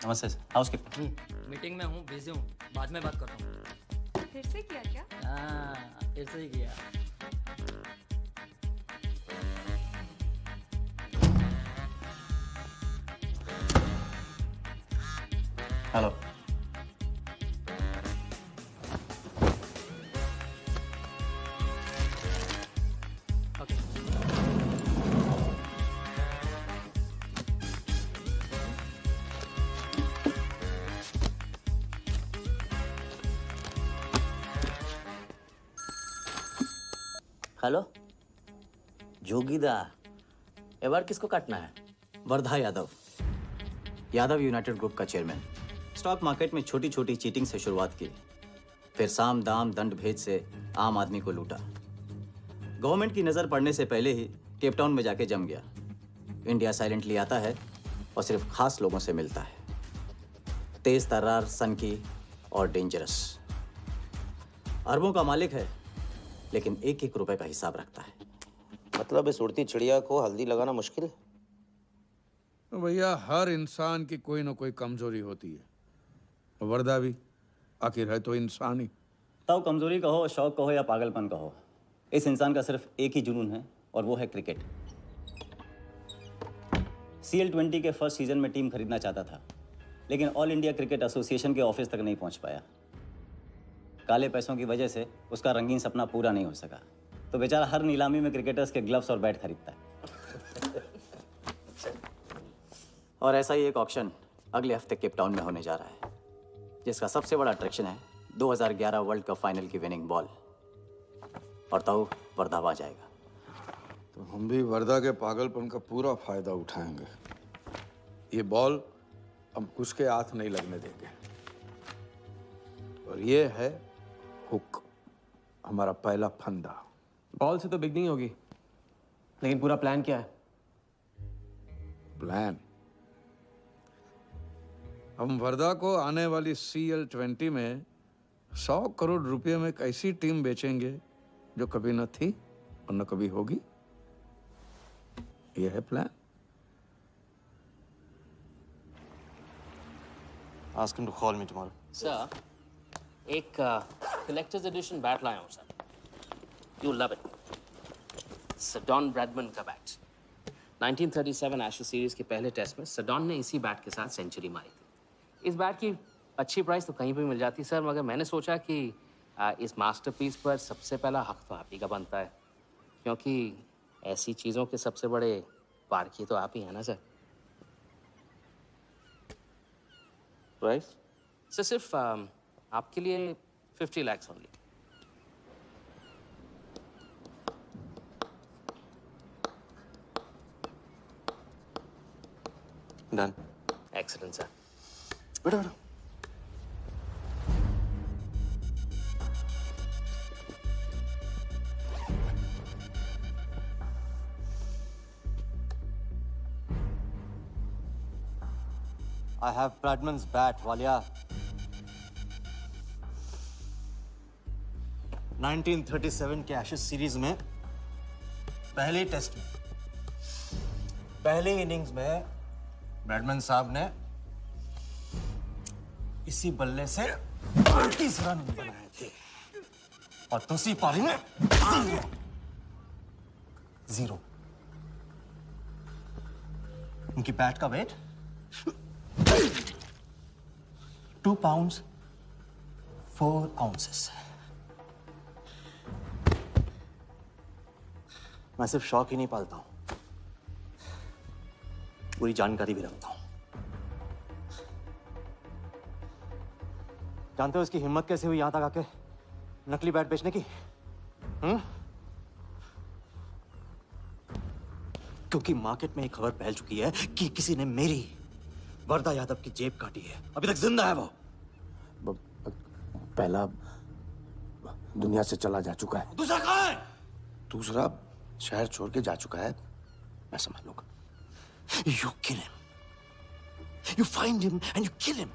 नमस्ते सर, हाउसकीपिंग। मीटिंग में हूँ, बिजी हूँ, बाद में बात करता हूँ। फिर से किया क्या? हाँ, फिर से ही किया। हेलो। हेलो जोगीदा, ए बार किसको काटना है? वर्धा यादव, यादव यूनाइटेड ग्रुप का चेयरमैन। स्टॉक मार्केट में छोटी छोटी चीटिंग से शुरुआत की, फिर साम दाम दंड भेद से आम आदमी को लूटा। गवर्नमेंट की नज़र पड़ने से पहले ही केप टाउन में जाके जम गया। इंडिया साइलेंटली आता है और सिर्फ खास लोगों से मिलता है। तेज तर्रार, सनकी और डेंजरस। अरबों का मालिक है, लेकिन एक एक रुपए का हिसाब रखता है। मतलब इस उड़ती चिड़िया को हल्दी लगाना मुश्किल है? तो भैया हर इंसान की कोई ना कोई कमजोरी होती है। वर्दा भी आखिर है तो इंसान ही। ताऊ कमजोरी कहो, शौक कहो या पागलपन कहो, इस इंसान का सिर्फ एक ही जुनून है और वो है क्रिकेट। CL20 के फर्स्ट सीजन में टीम खरीदना चाहता था, लेकिन ऑल इंडिया क्रिकेट एसोसिएशन के ऑफिस तक नहीं पहुंच पाया। काले पैसों की वजह से उसका रंगीन सपना पूरा नहीं हो सका, तो बेचारा हर नीलामी में क्रिकेटर्स के ग्लव्स और बैट खरीदता है। और ऐसा ही एक ऑक्शन अगले हफ्ते केप टाउन में होने जा रहा है, जिसका सबसे बड़ा अट्रैक्शन है 2011 वर्ल्ड कप फाइनल की विनिंग बॉल। और ताऊ वर्धा आ जाएगा। तो हम भी वर्दा के पागलपन का पूरा फायदा उठाएंगे। ये बॉल हम उसके हाथ नहीं लगने देंगे। और ये है हुक, हमारा पहला फंदा। बॉल से तो बिग नहीं होगी, लेकिन पूरा प्लान क्या है? प्लान, हम वर्दा को आने वाली CL20 में 100 करोड़ रुपए में एक ऐसी टीम बेचेंगे जो कभी न थी और न कभी होगी। यह है plan. Ask him to call me tomorrow. Sir, एक कलेक्टर्स एडिशन बैट लाया हूँ sir. You love it. Sir Don Bradman का बैट। 1937 एशेज सीरीज के पहले टेस्ट में सडॉन ने इसी बैट के साथ सेंचुरी मारी थी। इस बैट की अच्छी प्राइस तो कहीं भी मिल जाती सर, मगर मैंने सोचा कि इस मास्टरपीस पर सबसे पहला हक तो आप ही का बनता है, क्योंकि ऐसी चीज़ों के सबसे बड़े पारखी तो आप ही हैं ना सर। प्राइस सर सिर्फ आपके लिए 50 lakhs only. Done. Excellent sir. बैठो बैठो। I have Bradman's bat, Walia. 1937 के एशेज सीरीज में पहले टेस्ट में पहले इनिंग्स में ब्रैडमैन साहब ने इसी बल्ले से 38 रन बनाए थे और दूसरी पारी में जीरो। उनकी बैट का वेट 2 pounds 4 ounces। मैं सिर्फ शौक ही नहीं पालता हूं, पूरी जानकारी भी रखता हूं। जानते हो इसकी हिम्मत कैसे हुई यहां तक आके नकली बैट बेचने की? क्योंकि मार्केट में एक खबर फैल चुकी है कि किसी ने मेरी वरदा यादव की जेब काटी है। अभी तक जिंदा है वो। पहला दुनिया से चला जा चुका है, दूसरा कहाँ है? दूसरा शहर छोड़ के जा चुका है, मैं संभाल लूंगा। You kill him. You find him and you kill him.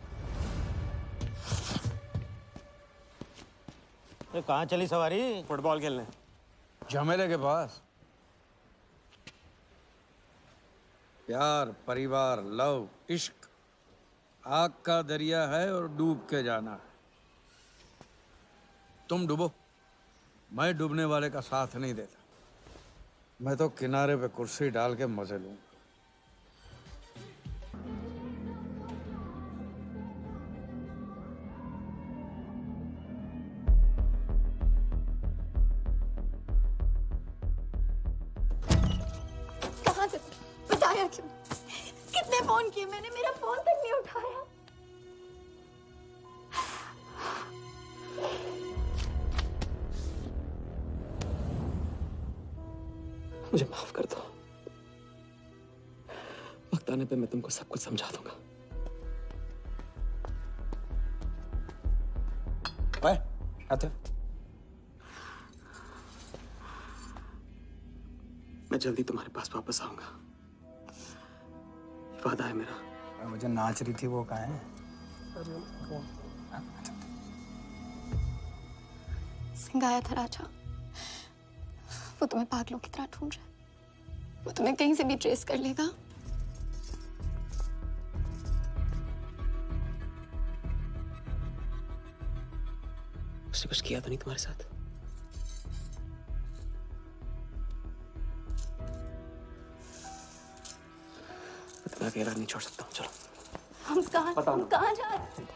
ये कहाँ चली सवारी? फुटबॉल खेलने। झमेले के पास। प्यार, परिवार, लव, इश्क आग का दरिया है और डूब के जाना है। तुम डूबो, मैं डूबने वाले का साथ नहीं देता। मैं तो किनारे पे कुर्सी डाल के मजे लूंगा। कहाँ से बताया क्यों? कितने फोन किए मैंने, मेरा फोन तक नहीं उठाया। मुझे माफ कर दो। वक्त आने पे मैं तुमको सब कुछ समझा दूंगा। आते मैं जल्दी तुम्हारे पास वापस आऊंगा, वादा है मेरा। मुझे नाच रही थी वो कहाँ है? सिंह आया था राजा, वो तुम्हें पागलों की तरह ढूंढ रहा है। वो तुम्हें कहीं से भी ट्रेस कर लेगा। उसने कुछ किया तो नहीं तुम्हारे साथ? मैं तुम्हें अकेला नहीं छोड़ सकता हूँ। चलो हम कहाँ जा रहे हैं?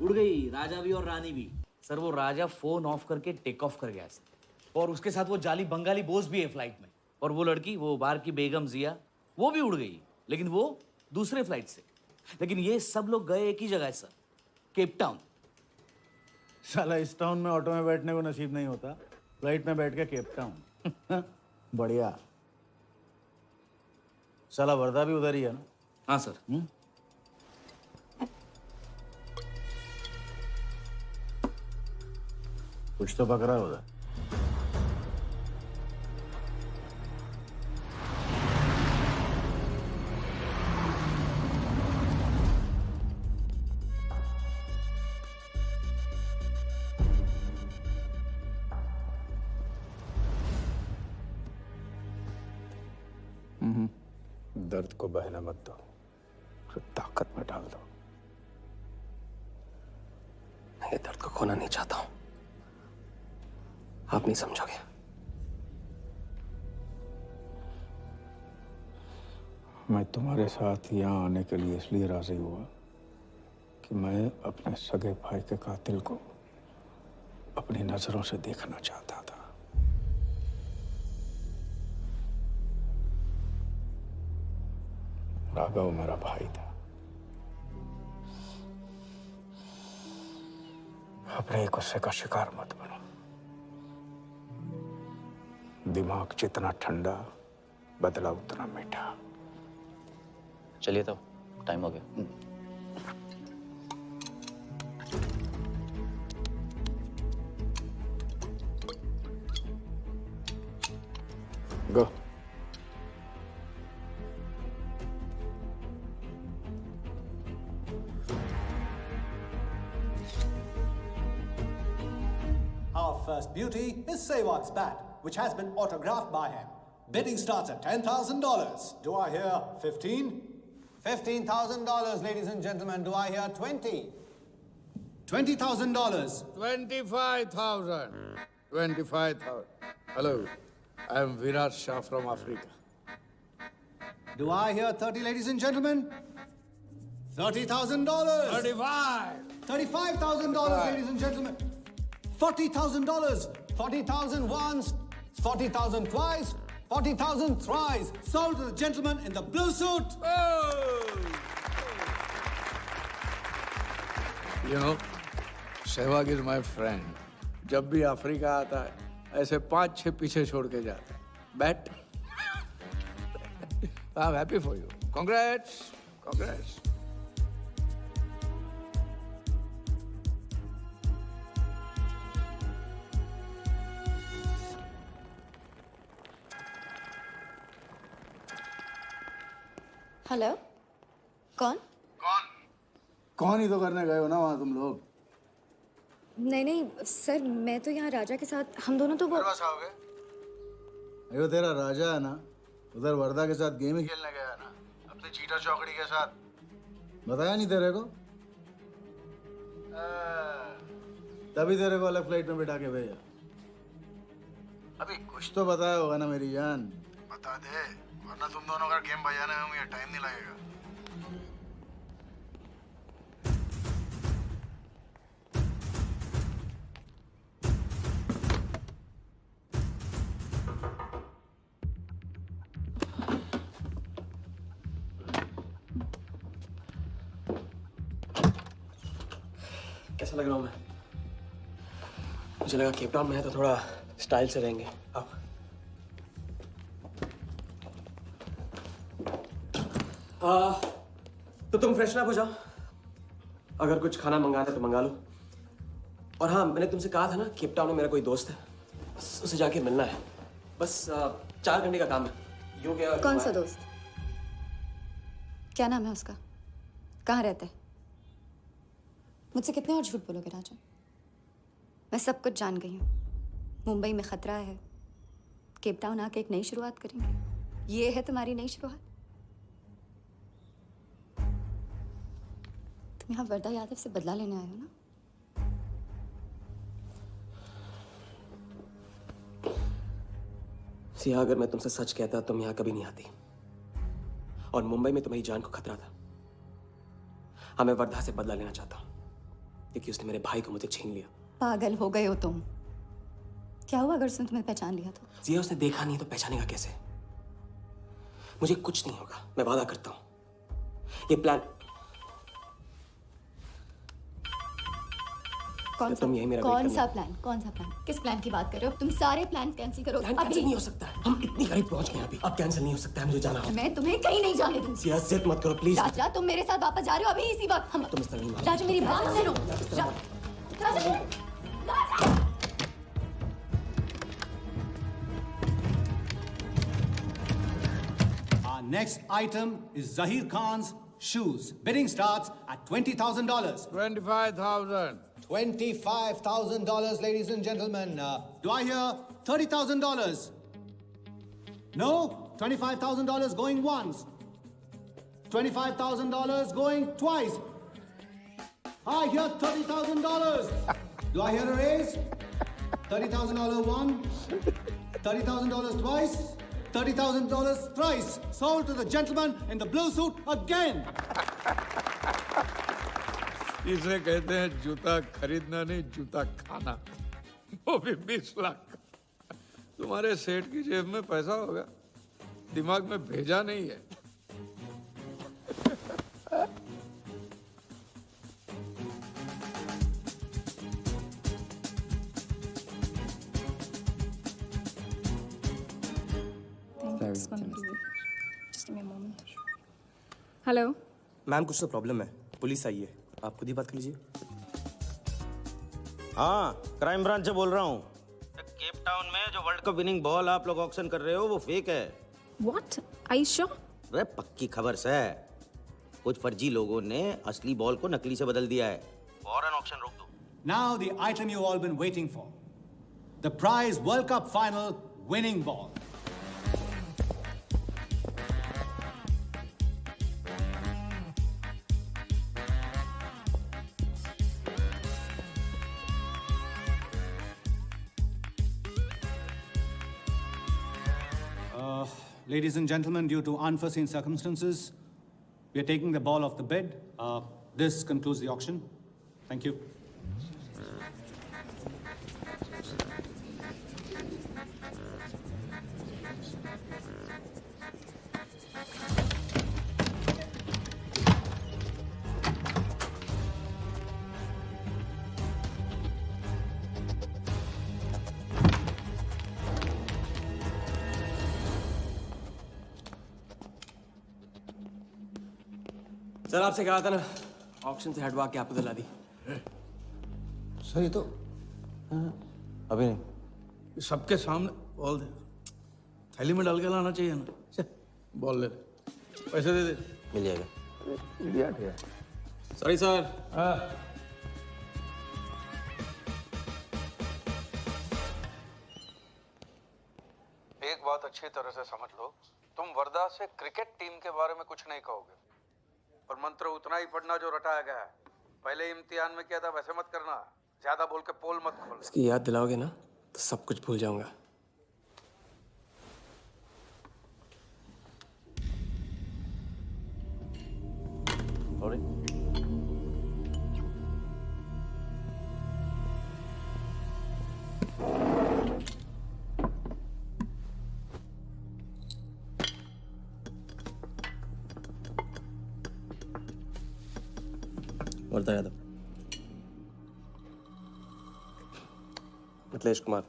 उड़ गई राजा भी और रानी भी। सर वो राजा फोन ऑफ करके टेक ऑफ कर गया सर, और उसके साथ वो जाली बंगाली बोस भी है फ्लाइट में। और वो लड़की, वो बाहर की बेगम जिया, वो भी उड़ गई, लेकिन वो दूसरे फ्लाइट से। लेकिन ये सब लोग गए एक ही जगह सर, केप टाउन। साला इस टाउन में ऑटो में बैठने को नसीब नहीं होता, फ्लाइट में बैठ के केप टाउन। बढ़िया। साला वर्दा भी उधर ही है ना? हाँ सर। कुछ तो पकड़ा उधर। दर्द को बहने मत दो, तो ताकत में डाल दो। मैं ये दर्द को खोना नहीं चाहता हूं, आप नहीं समझोगे। मैं तुम्हारे साथ यहाँ आने के लिए इसलिए राजी हुआ कि मैं अपने सगे भाई के कातिल को अपनी नजरों से देखना चाहता था। राघव मेरा भाई था। अपने गुस्से का शिकार मत बनो। दिमाग जितना ठंडा, बदला उतना मीठा। चलिए तो टाइम हो गया। गो। Our first beauty is Sehwag's bat. which has been autographed by him. Bidding starts at $10,000. Do I hear 15? $15,000, ladies and gentlemen. Do I hear 20? $20,000. 25,000. 25,000. Hello, I am Virat Shah from Africa. Do I hear 30, ladies and gentlemen? $30,000. 35. $35,000, ladies and gentlemen. $40,000. 40,000 once, 40,000 twice, 40,000 thrice. Sold to the gentleman in the blue suit. You know, Sehwag is my friend. जब भी Africa आता है, ऐसे 5-6 पीछे छोड़ के जाता है. Bet? I'm happy for you. Congrats. Congrats. Hello कौन? कौन ही तो करने गए हो ना वहाँ तुम लोग? नहीं नहीं सर, मैं तो यहाँ राजा के साथ, हम दोनों तो वो अयो तेरा राजा है ना, उधर वर्दा के साथ गेम ही खेलने गया है ना, अपने चीटा चौकड़ी के साथ. बताया नहीं तेरे को? तभी तेरे को अलग फ्लाइट में बिठा के भेजा. अभी कुछ तो बताया होगा ना मेरी जान. बता दे, वरना तुम दोनों का गेम बजाने में मुझे टाइम नहीं लगेगा. कैसा लग रहा हूँ मैं? मुझे लगा केप टाउन में है तो थोड़ा स्टाइल से रहेंगे. अब तो तुम फ्रेशन अप हो जाओ. अगर कुछ खाना मंगाना है तो मंगा लो. और हाँ, मैंने तुमसे कहा था ना, केप टाउन में मेरा कोई दोस्त है, बस उसे जाके मिलना है. बस 4 घंटे का काम है. यूं क्या? कौन सा दोस्त? क्या नाम है उसका? कहाँ रहता है? मुझसे कितने और झूठ बोलोगे राजा? मैं सब कुछ जान गई हूँ. मुंबई में खतरा है, केप टाउन आके एक नई शुरुआत करेंगे. ये है तुम्हारी नई शुरुआत? तुम यहाँ वर्दा यादव से बदला लेने आए हो ना? सिया, अगर मैं तुमसे सच कहता तुम यहाँ कभी नहीं आती. और मुंबई में तुम्हारी जान को खतरा था. हाँ, मैं वर्धा से बदला लेना चाहता हूँ क्योंकि उसने मेरे भाई को मुझे छीन लिया. पागल हो गए हो तुम. क्या हुआ अगर उसने तुम्हें पहचान लिया तो? सिया, उसने देखा नहीं तो पहचानेगा कैसे? मुझे कुछ नहीं होगा, मैं वादा करता हूँ. ये प्लान कौन सा? तुम यही मेरा कौन सा प्लान? कौन सा प्लान? किस प्लान की बात कर रहे हो? तुम सारे प्लान कैंसिल करो. प्लान कैंसिल नहीं हो सकता है. हम इतनी करीब पहुंच गए अभी. अब कैंसिल नहीं हो सकता है. मुझे जाना होगा. मैं तुम्हें कहीं नहीं जाने दूंगी. सिया, जिद मत करो प्लीज. राजा, तुम मेरे साथ वापस जा रहे हो अभी इसी वक्त. हम तुम इस तरह नहीं मानो. राजा, मेरी बात सुनो. राजा, राजा. Our next item is Zahir Khan's shoes. Bidding starts at $20,000. 25,000. $25,000, ladies and gentlemen. Do I hear $30,000? No? $25,000 going once. $25,000 going twice. I hear $30,000. Do I hear a raise? $30,000 once. $30,000 twice. $30,000 thrice. Sold to the gentleman in the blue suit again. इसे कहते हैं जूता खरीदना नहीं, जूता खाना. वो भी 20 लाख. तुम्हारे सेठ की जेब में पैसा होगा, दिमाग में भेजा नहीं है. हेलो मैम, कुछ तो प्रॉब्लम है. पुलिस आई है, आप खुद ही बात कर लीजिए. हाँ, क्राइम ब्रांच से बोल रहा हूँ. केप टाउन में जो वर्ल्ड कप विनिंग बॉल आप लोग ऑक्शन कर रहे हो वो फेक है. व्हाट? I sure? अरे पक्की खबर से. कुछ फर्जी लोगों ने असली बॉल को नकली से बदल दिया है. फौरन ऑक्शन रोक दो. Now the item you all been waiting for. The prize World Cup final winning ball. Ladies and gentlemen, due to unforeseen circumstances, we are taking the ball off the bed. This concludes the auction. Thank you. Sir आपसे कहा था ना auction से हटवा के आपको दिला दी। Sir ये तो अभी नहीं। सबके सामने बॉल दे, थैली में डाल के लाना चाहिए ना। बॉल ले, पैसे दे दे। मिल जाएगा। इडियट है। Sorry sir. एक बात अच्छी तरह से समझ लो, तुम वर्धा से क्रिकेट टीम के बारे में कुछ नहीं कहोगे, और मंत्र उतना ही पढ़ना जो रटाया गया है। पहले इम्तिहान में किया था वैसे मत करना, ज्यादा बोल के पोल मत खोल। इसकी याद दिलाओगे ना तो सब कुछ भूल जाऊंगा। वर्धा यादव। मिथिलेश कुमार।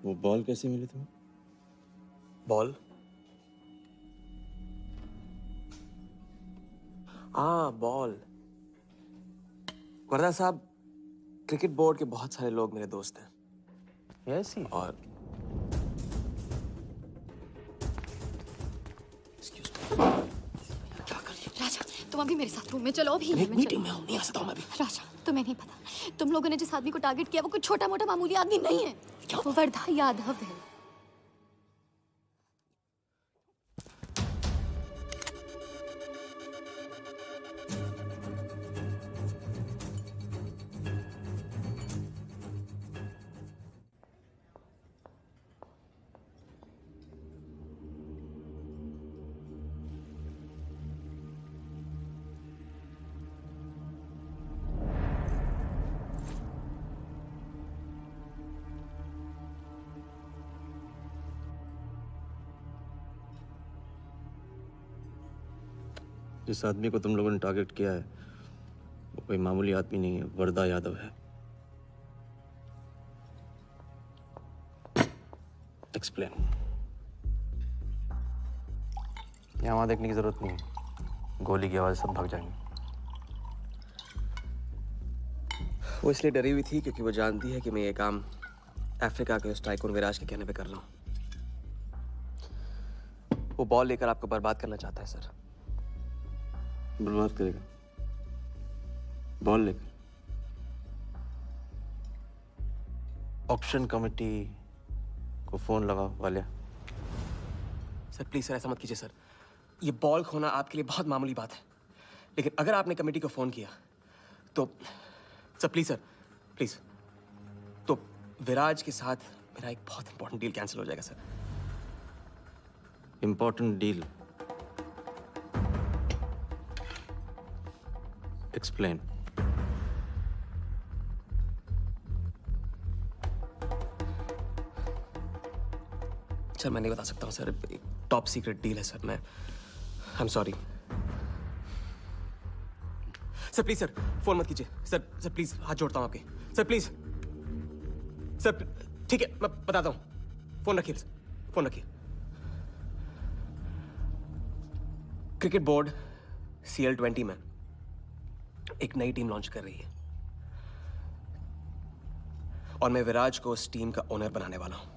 वो बॉल कैसे मिली तुम्हें? बॉल? हाँ बॉल। वर्धा साहब, क्रिकेट बोर्ड के बहुत सारे लोग मेरे दोस्त हैं। Yes he. और राजा, तुम अभी मेरे साथ रूम में चलो। अभी मीटिंग में हूँ, नहीं आ सकता हूँ मैं अभी। राजा, तुम्हें नहीं पता, तुम लोगों ने जिस आदमी को टारगेट किया वो कोई छोटा मोटा मामूली आदमी नहीं है। वो वर्धा यादव है। जिस आदमी को तुम लोगों ने टारगेट किया है वो कोई मामूली आदमी नहीं है, वर्धा यादव है। एक्सप्लेन। यहाँ वहाँ देखने की जरूरत नहीं है, गोली की आवाज सब भाग जाएंगे। वो इसलिए डरी हुई थी क्योंकि वो जानती है कि मैं ये काम अफ्रीका के उस टाइकून विराज के कहने पे कर रहा हूँ। वो बॉल लेकर आपको बर्बाद करना चाहता है सर। बर्बाद करेगा? बॉल लेकर? ऑक्शन कमेटी को फोन लगाओ वालिया। सर प्लीज सर, ऐसा मत कीजिए सर। ये बॉल खोना आपके लिए बहुत मामूली बात है, लेकिन अगर आपने कमेटी को फोन किया तो सर प्लीज सर, प्लीज, तो विराज के साथ मेरा एक बहुत इंपॉर्टेंट डील कैंसिल हो जाएगा sir. Important deal? Explain. Sir मैं नहीं बता सकता हूँ सर, एक टॉप सीक्रेट डील है सर। मैं I am sorry sir. Please sir phone मत कीजिए सर। सर प्लीज हाथ जोड़ता हूँ आपके सर, प्लीज सर। ठीक है मैं बताता हूँ, फोन रखिए सर, फोन रखिए। क्रिकेट बोर्ड CL20 में एक नई टीम लॉन्च कर रही है और मैं विराज को उस टीम का ओनर बनाने वाला हूं।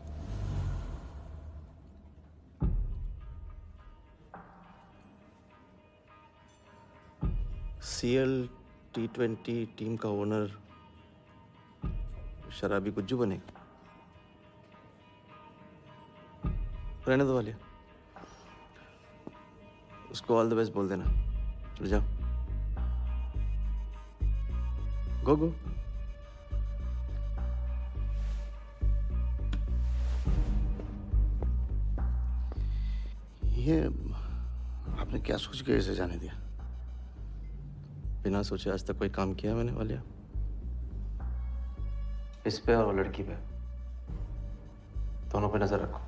CL T20 टीम का ओनर शराबी गुज्जू बनेगी। रहने दो वालिया, उसको ऑल द बेस्ट बोल देना। चलो जाओ, गो गो। ये आपने क्या सोच के इसे जाने दिया? बिना सोचे आज तक कोई काम किया मैंने वालिया? इस पे और वो लड़की पे, दोनों पे नजर रखो।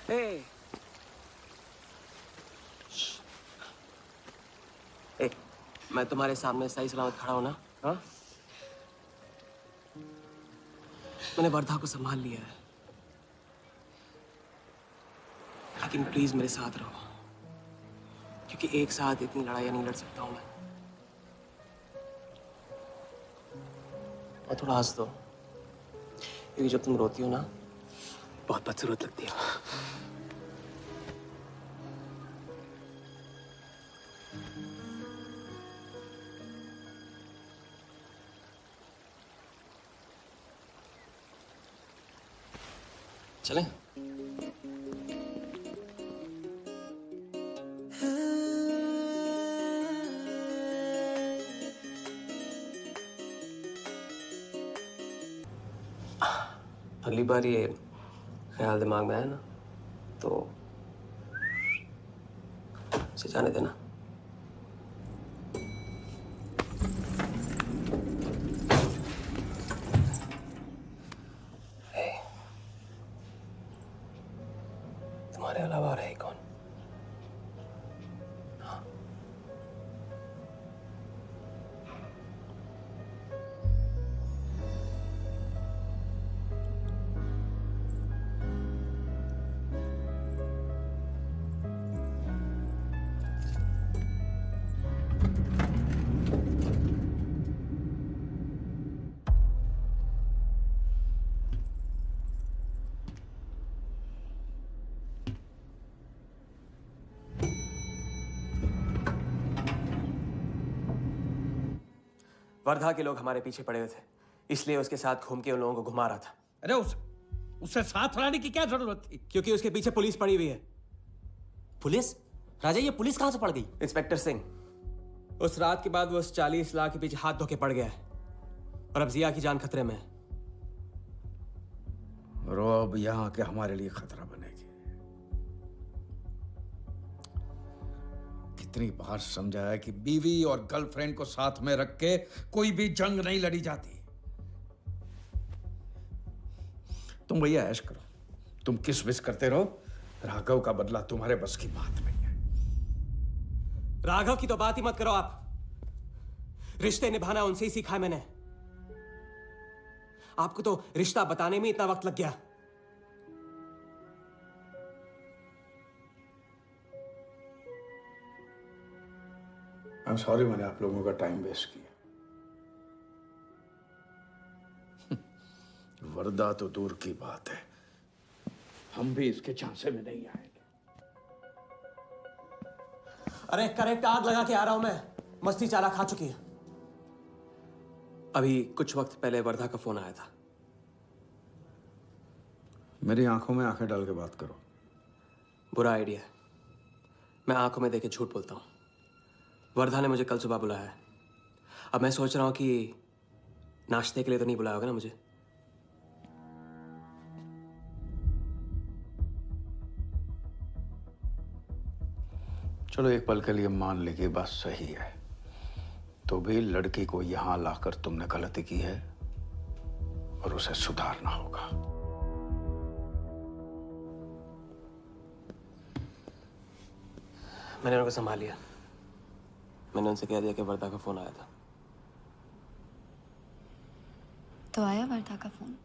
Hey. Hey, मैं तुम्हारे सामने सही सलामत खड़ा हूं ना? हाँ? मैंने वर्धा को संभाल लिया है, लेकिन प्लीज मेरे साथ रहो, क्योंकि एक साथ इतनी लड़ाइयां नहीं लड़ सकता हूं मैं। और थोड़ा हंस दो, क्योंकि जब तुम रोती हो ना, बहुत बदसूरत लगती है। चलें? अगली बार ये ख्याल दिमाग में आया ना, तो इसे जाने देना। तुम्हारे अलावा और है कौन? वर्धा के लोग हमारे पीछे पड़े हुए थे, इसलिए उसके साथ घूम के उन लोगों को घुमा रहा था। अरे उससे साथ लाने की क्या जरूरत थी? क्योंकि उसके पीछे पुलिस पड़ी हुई है। पुलिस? राजा, ये पुलिस कहां से पड़ गई? इंस्पेक्टर सिंह, उस रात के बाद वो उस 40 लाख के पीछे हाथ धो के पड़ गया है, और अब जिया की जान खतरे में है। और वो अब यहाँ आके हमारे लिए खतरा बनेगी। कितनी बार समझाया कि बीवी और गर्लफ्रेंड को साथ में रख के कोई भी जंग नहीं लड़ी जाती। तुम भैया ऐश करो, तुम किस विस करते रहो, राघव का बदला तुम्हारे बस की बात नहीं है। राघव की तो बात ही मत करो आप। रिश्ते निभाना उनसे ही सीखा है मैंने। आपको तो रिश्ता बताने में इतना वक्त लग गया। I'm sorry मैंने आप लोगों का टाइम वेस्ट किया। वर्दा तो दूर की बात है, हम भी इसके झांसे में नहीं आएंगे। अरे करेक्ट आग लगा के आ रहा हूं मैं, मस्ती चाला खा चुकी है। अभी कुछ वक्त पहले वर्धा का फोन आया था। मेरी आंखों में आंखें डाल के बात करो। बुरा आइडिया है, मैं आंखों में देखे झूठ बोलता हूं। वर्धा ने मुझे कल सुबह बुलाया है। अब मैं सोच रहा हूं कि नाश्ते के लिए तो नहीं बुलाया होगा ना मुझे। चलो एक पल के लिए मान ले कि बात सही है, तो भी लड़की को यहां लाकर तुमने गलती की है और उसे सुधारना होगा। मैंने उनको संभाल लिया। मैंने उनसे कह दिया कि वर्धा का फोन आया था। तो आया वर्धा का फोन?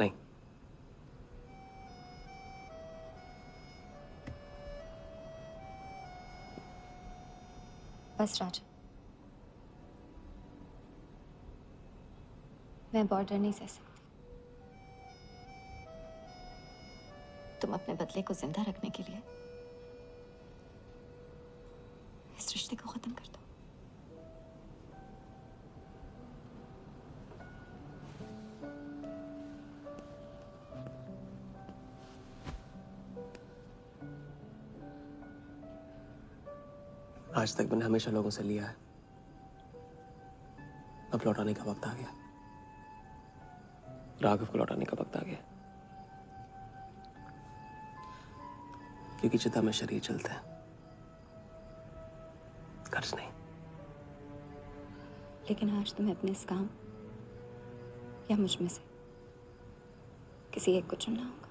नहीं। बस राजा, मैं बॉर्डर नहीं सह सकती। तुम अपने बदले को जिंदा रखने के लिए इस रिश्ते को खत्म कर दो। आज तक मैंने हमेशा लोगों से लिया है, अब लौटाने का वक्त आ गया। राघव को लौटाने का वक्त आ गया, क्योंकि चिता में शरीर चलते हैं, कर्ज नहीं। लेकिन आज तुम्हें अपने इस काम या मुझ में से किसी एक को चुनना होगा।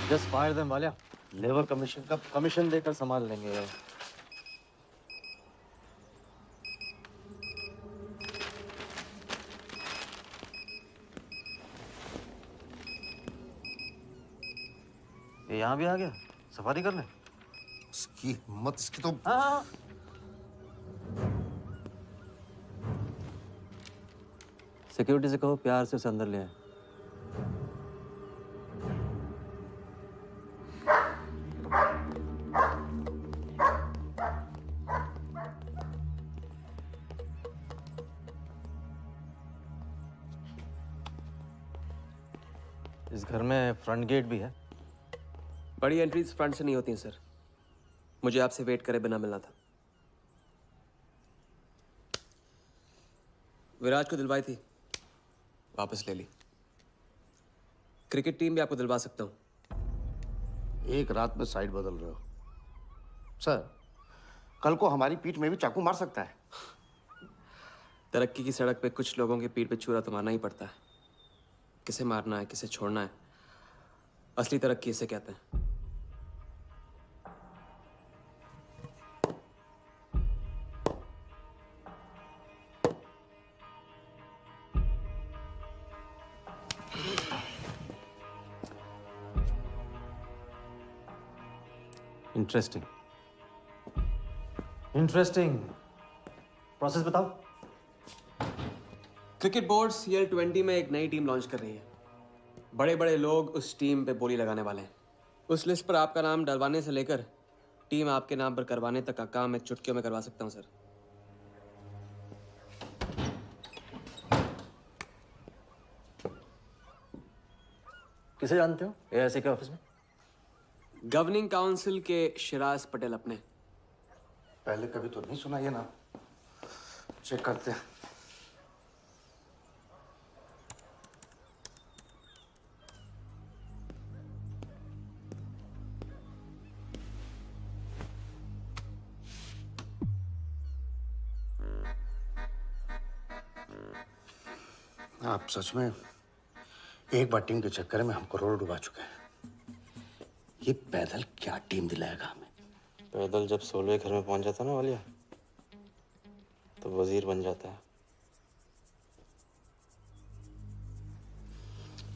Just fire them Walia. Labour commission का कमीशन देकर संभाल लेंगे। ये यहाँ भी आ गया सफारी करने। उसकी हिम्मत, इसकी तो। हाँ। सिक्योरिटी से कहो प्यार से उसे अंदर ले आए। इस घर में फ्रंट गेट भी है। बड़ी एंट्रीज फ्रंट से नहीं होती हैं सर, मुझे आपसे वेट करे बिना मिलना था। विराज को दिलवाई थी, वापस ले ली। क्रिकेट टीम भी आपको दिलवा सकता हूं। एक रात में साइड बदल रहे हो सर। कल को हमारी पीठ में भी चाकू मार सकता है। तरक्की की सड़क पे कुछ लोगों की पीठ पे छुरा तो मारना ही पड़ता है। किसे मारना है, किसे छोड़ना है, असली तरक्की इसे कहते हैं। Interesting interesting. प्रोसेस बताओ। क्रिकेट बोर्ड CL20 में एक नई टीम लॉन्च कर रही है। बड़े बड़े लोग उस टीम पे बोली लगाने वाले हैं। उस लिस्ट पर आपका नाम डलवाने से लेकर टीम आपके नाम पर करवाने तक का काम मैं चुटकियों में करवा सकता हूं सर। किसे जानते हो AIC के ऑफिस में? गवर्निंग काउंसिल के शिराज पटेल अपने। पहले कभी तो नहीं सुना ये नाम। चेक करते हैं। आप सच में एक बार टीम के चक्कर में हम करोड़ डुबा चुके हैं। ये पैदल क्या टीम दिलाएगा हमें? पैदल जब 16वें घर में पहुंच जाता ना वालिया, तो वजीर बन जाता है।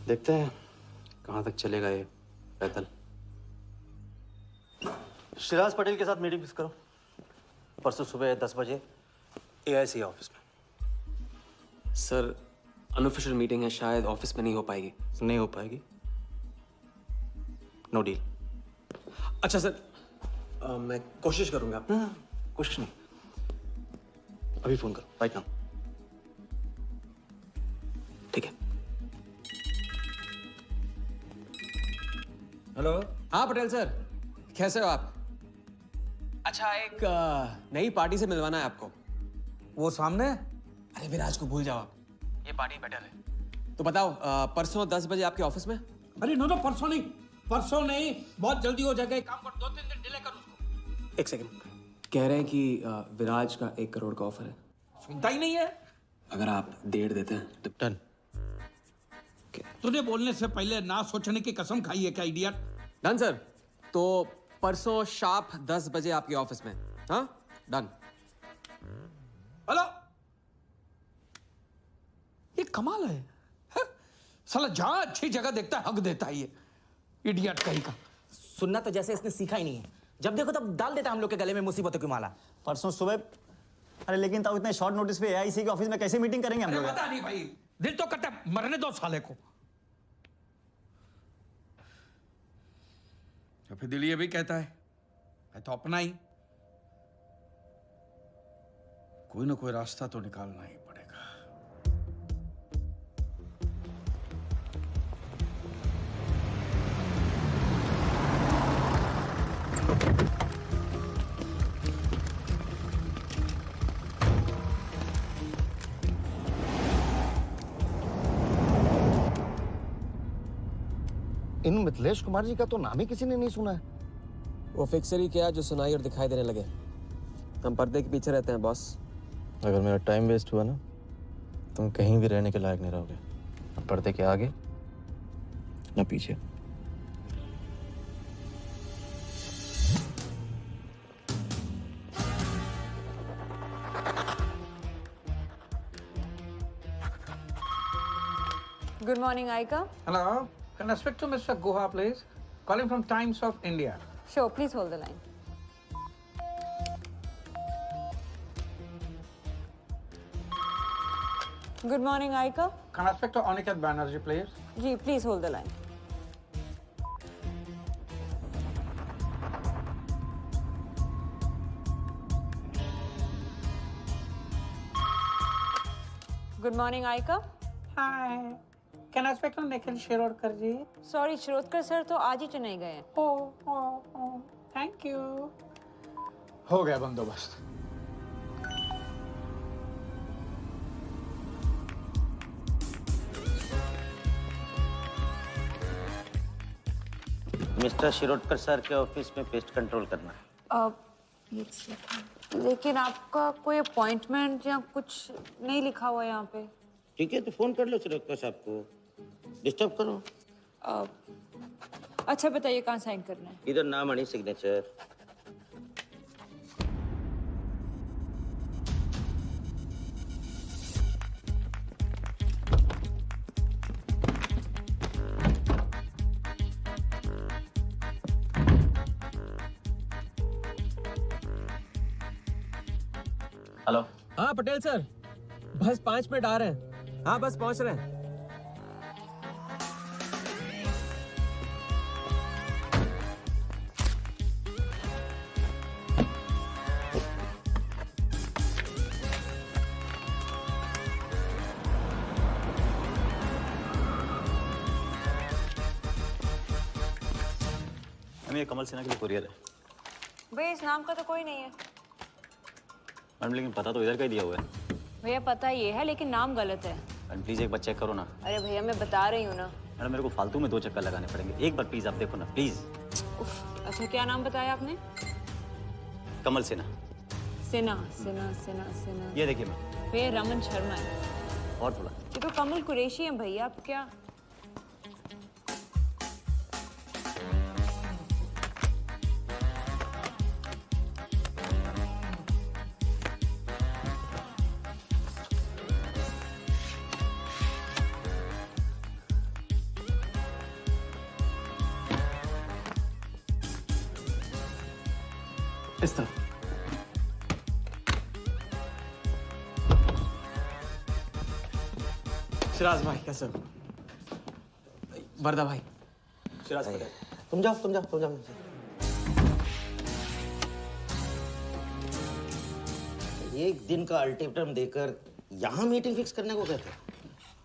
देखते हैं कहाँ तक चलेगा ये पैदल। शिराज पटेल के साथ मीटिंग फिक्स करो, परसों सुबह 10 बजे AIC ऑफिस में। सर अनऑफिशियल मीटिंग है, शायद ऑफिस में नहीं हो पाएगी। नहीं हो पाएगी, नो डील। अच्छा सर, मैं कोशिश करूंगा। कोशिश नहीं, अभी फोन करो राइट नाउ। ठीक है। हेलो। हाँ पटेल सर, कैसे हो आप? अच्छा, एक नई पार्टी से मिलवाना है आपको। वो सामने? अरे विराज को भूल जाओ आप, ये पार्टी बेटर है। तो बताओ परसों 10 बजे आपके ऑफिस में? अरे नो परसों नहीं, परसों नहीं, बहुत जल्दी हो जाएगा। एक काम कर, 2-3 दिन डिले कर उसको। एक सेकंड, कह रहे हैं कि विराज का 1 करोड़ का ऑफर है। सुनता ही नहीं है। अगर आप 1.5 देते हैं तो डन। तुझे बोलने से पहले ना सोचने की कसम खाई है क्या इडियट? Done sir. तो परसों शार्प 10 बजे आपके ऑफिस में। हाँ, डन। हेलो, ये कमाल है, साला जहां अच्छी जगह देखता है हक देता है ये इडियट कहीं का। सुनना तो जैसे इसने सीखा ही नहीं है, जब देखो तब डाल देता हम लोग के गले में मुसीबतों की माला। परसों सुबह, अरे लेकिन ताऊ इतने शॉर्ट नोटिस पे एआईसी के ऑफिस में कैसे मीटिंग करेंगे हम लोग? पता नहीं भाई, दिल तो करता है मरने दो साले को। तो फिर दिल ये भी कहता है मैं तो अपना ही, कोई ना कोई रास्ता तो निकालना ही पड़ेगा। इन मिथिलेश कुमार जी का तो नाम ही किसी ने नहीं सुना है। वो फिक्सर ही क्या जो सुनाई और दिखाई देने लगे। हम पर्दे के पीछे रहते हैं बॉस। अगर मेरा टाइम वेस्ट हुआ ना, तुम कहीं भी रहने के लायक नहीं रहोगे, न पर्दे के आगे न पीछे। Good morning, Aika. Hello, can I speak to Mr. Guha, please? Calling from Times of India. Sure, please hold the line. Good morning, Aika. Can I speak to Aniket Banerjee, please? Ji, please hold the line. Good morning, Aika. Hi. Can I speak to Nikhil Shirodkar ji? Sorry, Shirodkar sir तो आज ही चेन्नई गए हैं। Oh, thank you. हो गया बंदोबस्त। Mister Shirodkar sir के office में pest control करना है। लेकिन आपका कोई अपॉइंटमेंट या कुछ नहीं लिखा हुआ है यहाँ पे। ठीक है, तो फोन कर लो शिरोडकर साहब को, डिस्टर्ब करो। अच्छा बताइए कहाँ साइन करना है? इधर नाम आणि सिग्नेचर। हेलो। हाँ पटेल सर, बस 5 मिनट आ रहे हैं। हाँ बस पहुंच रहे हैं। ये कमल सिन्हा के लिए कुरियर है। भैया इस नाम का तो कोई नहीं है। मैडम लेकिन पता तो इधर का ही दिया हुआ है। भैया पता ये है लेकिन नाम गलत है। मैडम प्लीज एक बार चेक करो ना। अरे भैया मैं बता रही हूँ ना। मैडम मेरे को फालतू में 2 चक्कर लगाने पड़ेंगे, एक बार प्लीज आप देखो ना प्लीज। अच्छा क्या नाम बताया आपने? कमल सिन्हा। सिन्हा सिन्हा सिन्हा सिन्हा। ये देखिए मैम। भैया रमन शर्मा है। और थोड़ा। ये तो कमल कुरैशी है भैया, आप क्या? इस तरफ। शिराज भाई कैसे हो? वर्दा भाई। शिराज पटेल। तुम जाओ। एक दिन का अल्टीमेटम देकर यहाँ मीटिंग फिक्स करने को कहते?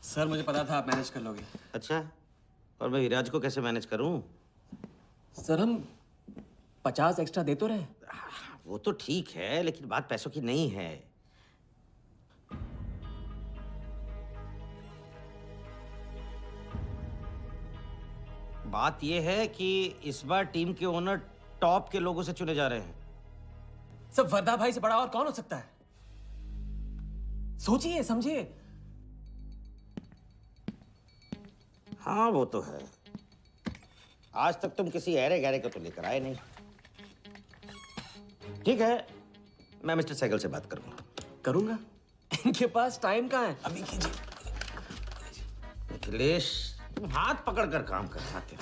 सर मुझे पता था आप मैनेज कर लोगे। अच्छा, और मैं हिराज को कैसे मैनेज करूं? सर हम 50 एक्स्ट्रा दे तो रहे। वो तो ठीक है, लेकिन बात पैसों की नहीं है। बात यह है कि इस बार टीम के ओनर टॉप के लोगों से चुने जा रहे हैं। सब वर्दा भाई से बड़ा और कौन हो सकता है? सोचिए समझिए। हाँ वो तो है। आज तक तुम किसी ऐरे गहरे को तो लेकर आए नहीं। ठीक है, मैं मिस्टर सहगल से बात करूंगा। करूंगा? इनके पास टाइम कहाँ है? अभी कीजिए। अखिलेश, तुम हाथ पकड़ कर काम कर सकते हो।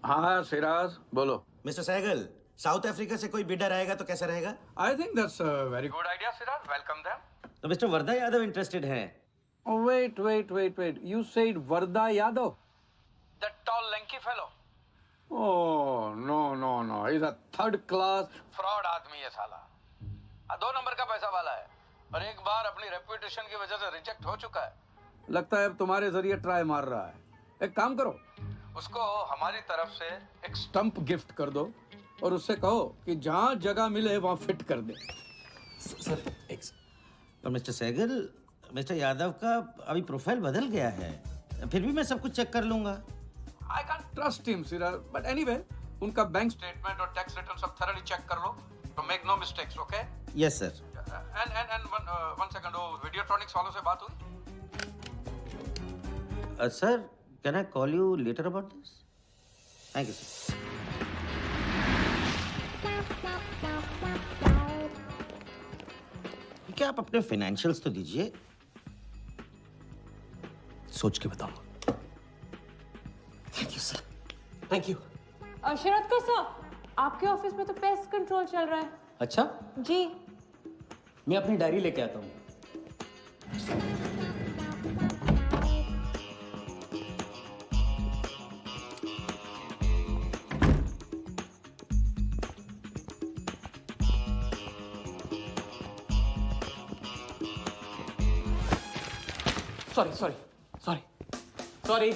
हाँ सिराज, बोलो। मिस्टर सहगल, साउथ अफ्रीका से कोई बिडर आएगा तो कैसा रहेगा? I think that's a very good idea Siraj, welcome them. तो मिस्टर वर्धा यादव इंटरेस्टेड हैं? Wait. You said Varda Yadav? That tall, lanky fellow? Oh, no. He's a third class fraud आदमी है साला। 2 नंबर का पैसा वाला है और एक बार अपनी रेपुटेशन की वजह से रिजेक्ट हो चुका है। लगता है अब तुम्हारे जरिए ट्राई मार रहा है। एक काम करो, उसको हमारी तरफ से एक स्टंप गिफ्ट कर दो और उससे कहो कि जहाँ जगह मिले वहाँ फिट कर दे। सर, और मिस्टर सहगल, मिस्टर यादव का अभी प्रोफाइल बदल गया है, फिर भी मैं सब कुछ चेक कर लूंगा। I can't trust him, Siraz. But anyway, उनका बैंक स्टेटमेंट और टैक्स रिटर्न सब thoroughly चेक कर लो, तो make no mistakes, okay? Yes, sir. And one second, वो Videotronics वालों से बात हुई? Sir, can I call you later about this? Thank you, sir. क्या आप अपने फाइनेंशियल्स तो दीजिए। सोच के बताऊंगा। Thank you sir, thank you. Sharad sir, आपके ऑफिस में तो पेस्ट कंट्रोल चल रहा है। अच्छा जी, मैं अपनी डायरी लेके आता हूँ। Sorry.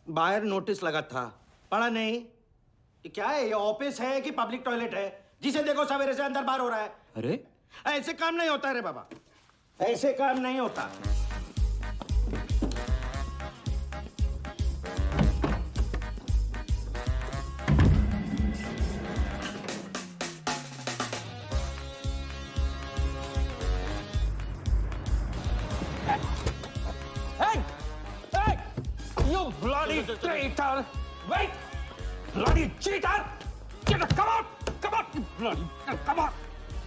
बाहर नोटिस लगा था, पढ़ा नहीं? ये क्या है? ये ऑफिस है कि पब्लिक टॉयलेट है? जिसे देखो सवेरे से अंदर बाहर हो रहा है। अरे ऐसे काम नहीं होता रे बाबा, ऐसे काम नहीं होता। Bloody traitor! Wait! Bloody cheater! Come out! Bloody, come on!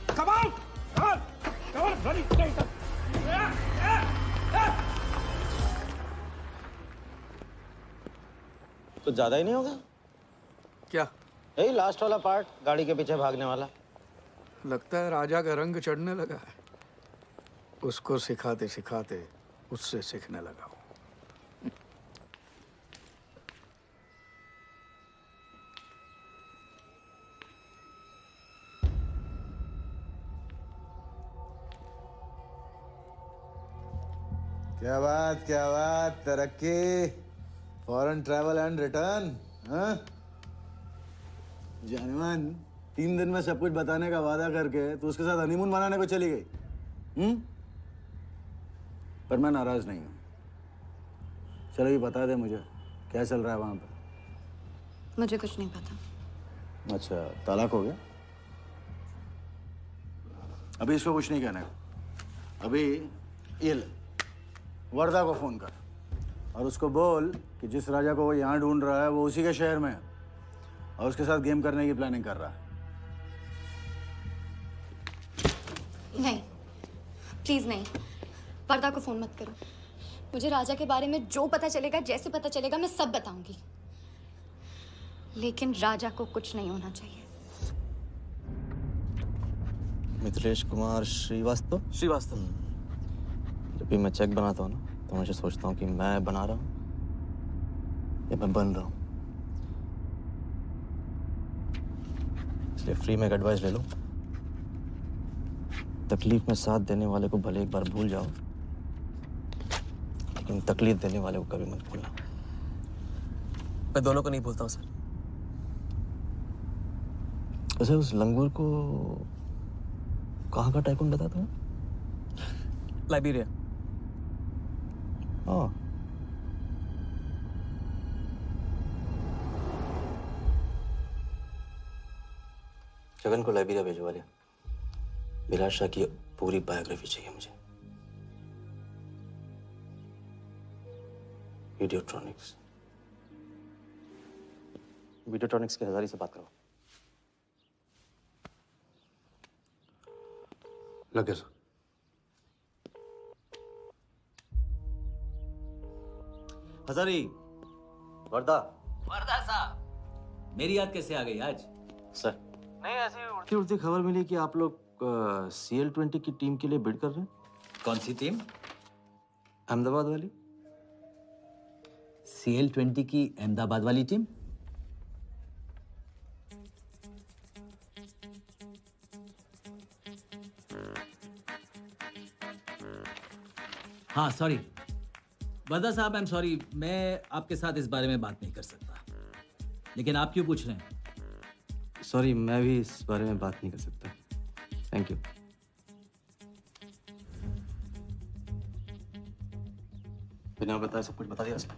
Come out! Come on, bloody traitor! कुछ ज्यादा ही नहीं होगा क्या? यही लास्ट वाला पार्ट, गाड़ी के पीछे भागने वाला। लगता है राजा का रंग चढ़ने लगा है। उसको सिखाते सिखाते उससे सीखने लगा हूं। क्या बात, तरक्की, फॉरेन ट्रैवल एंड रिटर्न। हाँ जानमान, 3 दिन में सब कुछ बताने का वादा करके तू उसके साथ हनीमून मनाने को चली गई। पर मैं नाराज नहीं हूँ। चलो ये बता दे मुझे, क्या चल रहा है वहां पर? मुझे कुछ नहीं पता। अच्छा, तलाक हो गया? अभी इसको कुछ नहीं कहना है। अभी ये ले, वर्धा को फोन कर और उसको बोल कि जिस राजा को वो यहाँ ढूंढ रहा है वो उसी के शहर में है और उसके साथ गेम करने की प्लानिंग कर रहा है। नहीं, प्लीज नहीं, वर्धा को फोन मत करो। मुझे राजा के बारे में जो पता चलेगा, जैसे पता चलेगा, मैं सब बताऊंगी, लेकिन राजा को कुछ नहीं होना चाहिए। मिथिलेश कुमार श्रीवास्तव। जब भी मैं चेक बनाता हूँ ना, तो मुझे सोचता हूँ कि मैं बना रहा हूँ या मैं बन रहा हूँ। इसलिए फ्री में एक एडवाइस ले लो, तकलीफ में साथ देने वाले को भले एक बार भूल जाओ, लेकिन तकलीफ देने वाले को कभी मत भूलना। मैं दोनों को नहीं भूलता हूँ सर। वैसे उस लंगूर को कहाँ का टाइकून बताया तुम्हें? लाइबेरिया। हाँ, गगन को लाइब्रेरिया भिजवा लिया। विराट शाह की पूरी बायोग्राफी चाहिए मुझे। वीडियोट्रॉनिक्स के हजारी से बात करो। लगे सर। हजारी, वर्दा। वर्दा साहब, मेरी याद कैसे आ गई आज? सर, नहीं ऐसे ही उड़ती उड़ती खबर मिली कि आप लोग CL20 की टीम के लिए बिड कर रहे हैं। कौन सी टीम? अहमदाबाद वाली। CL20 की अहमदाबाद वाली टीम? हाँ सॉरी वर्दा साहब, आई एम सॉरी, मैं आपके साथ इस बारे में बात नहीं कर सकता। लेकिन आप क्यों पूछ रहे हैं? सॉरी, मैं भी इस बारे में बात नहीं कर सकता। Thank you. बिना बताए सब कुछ बता दिया सर।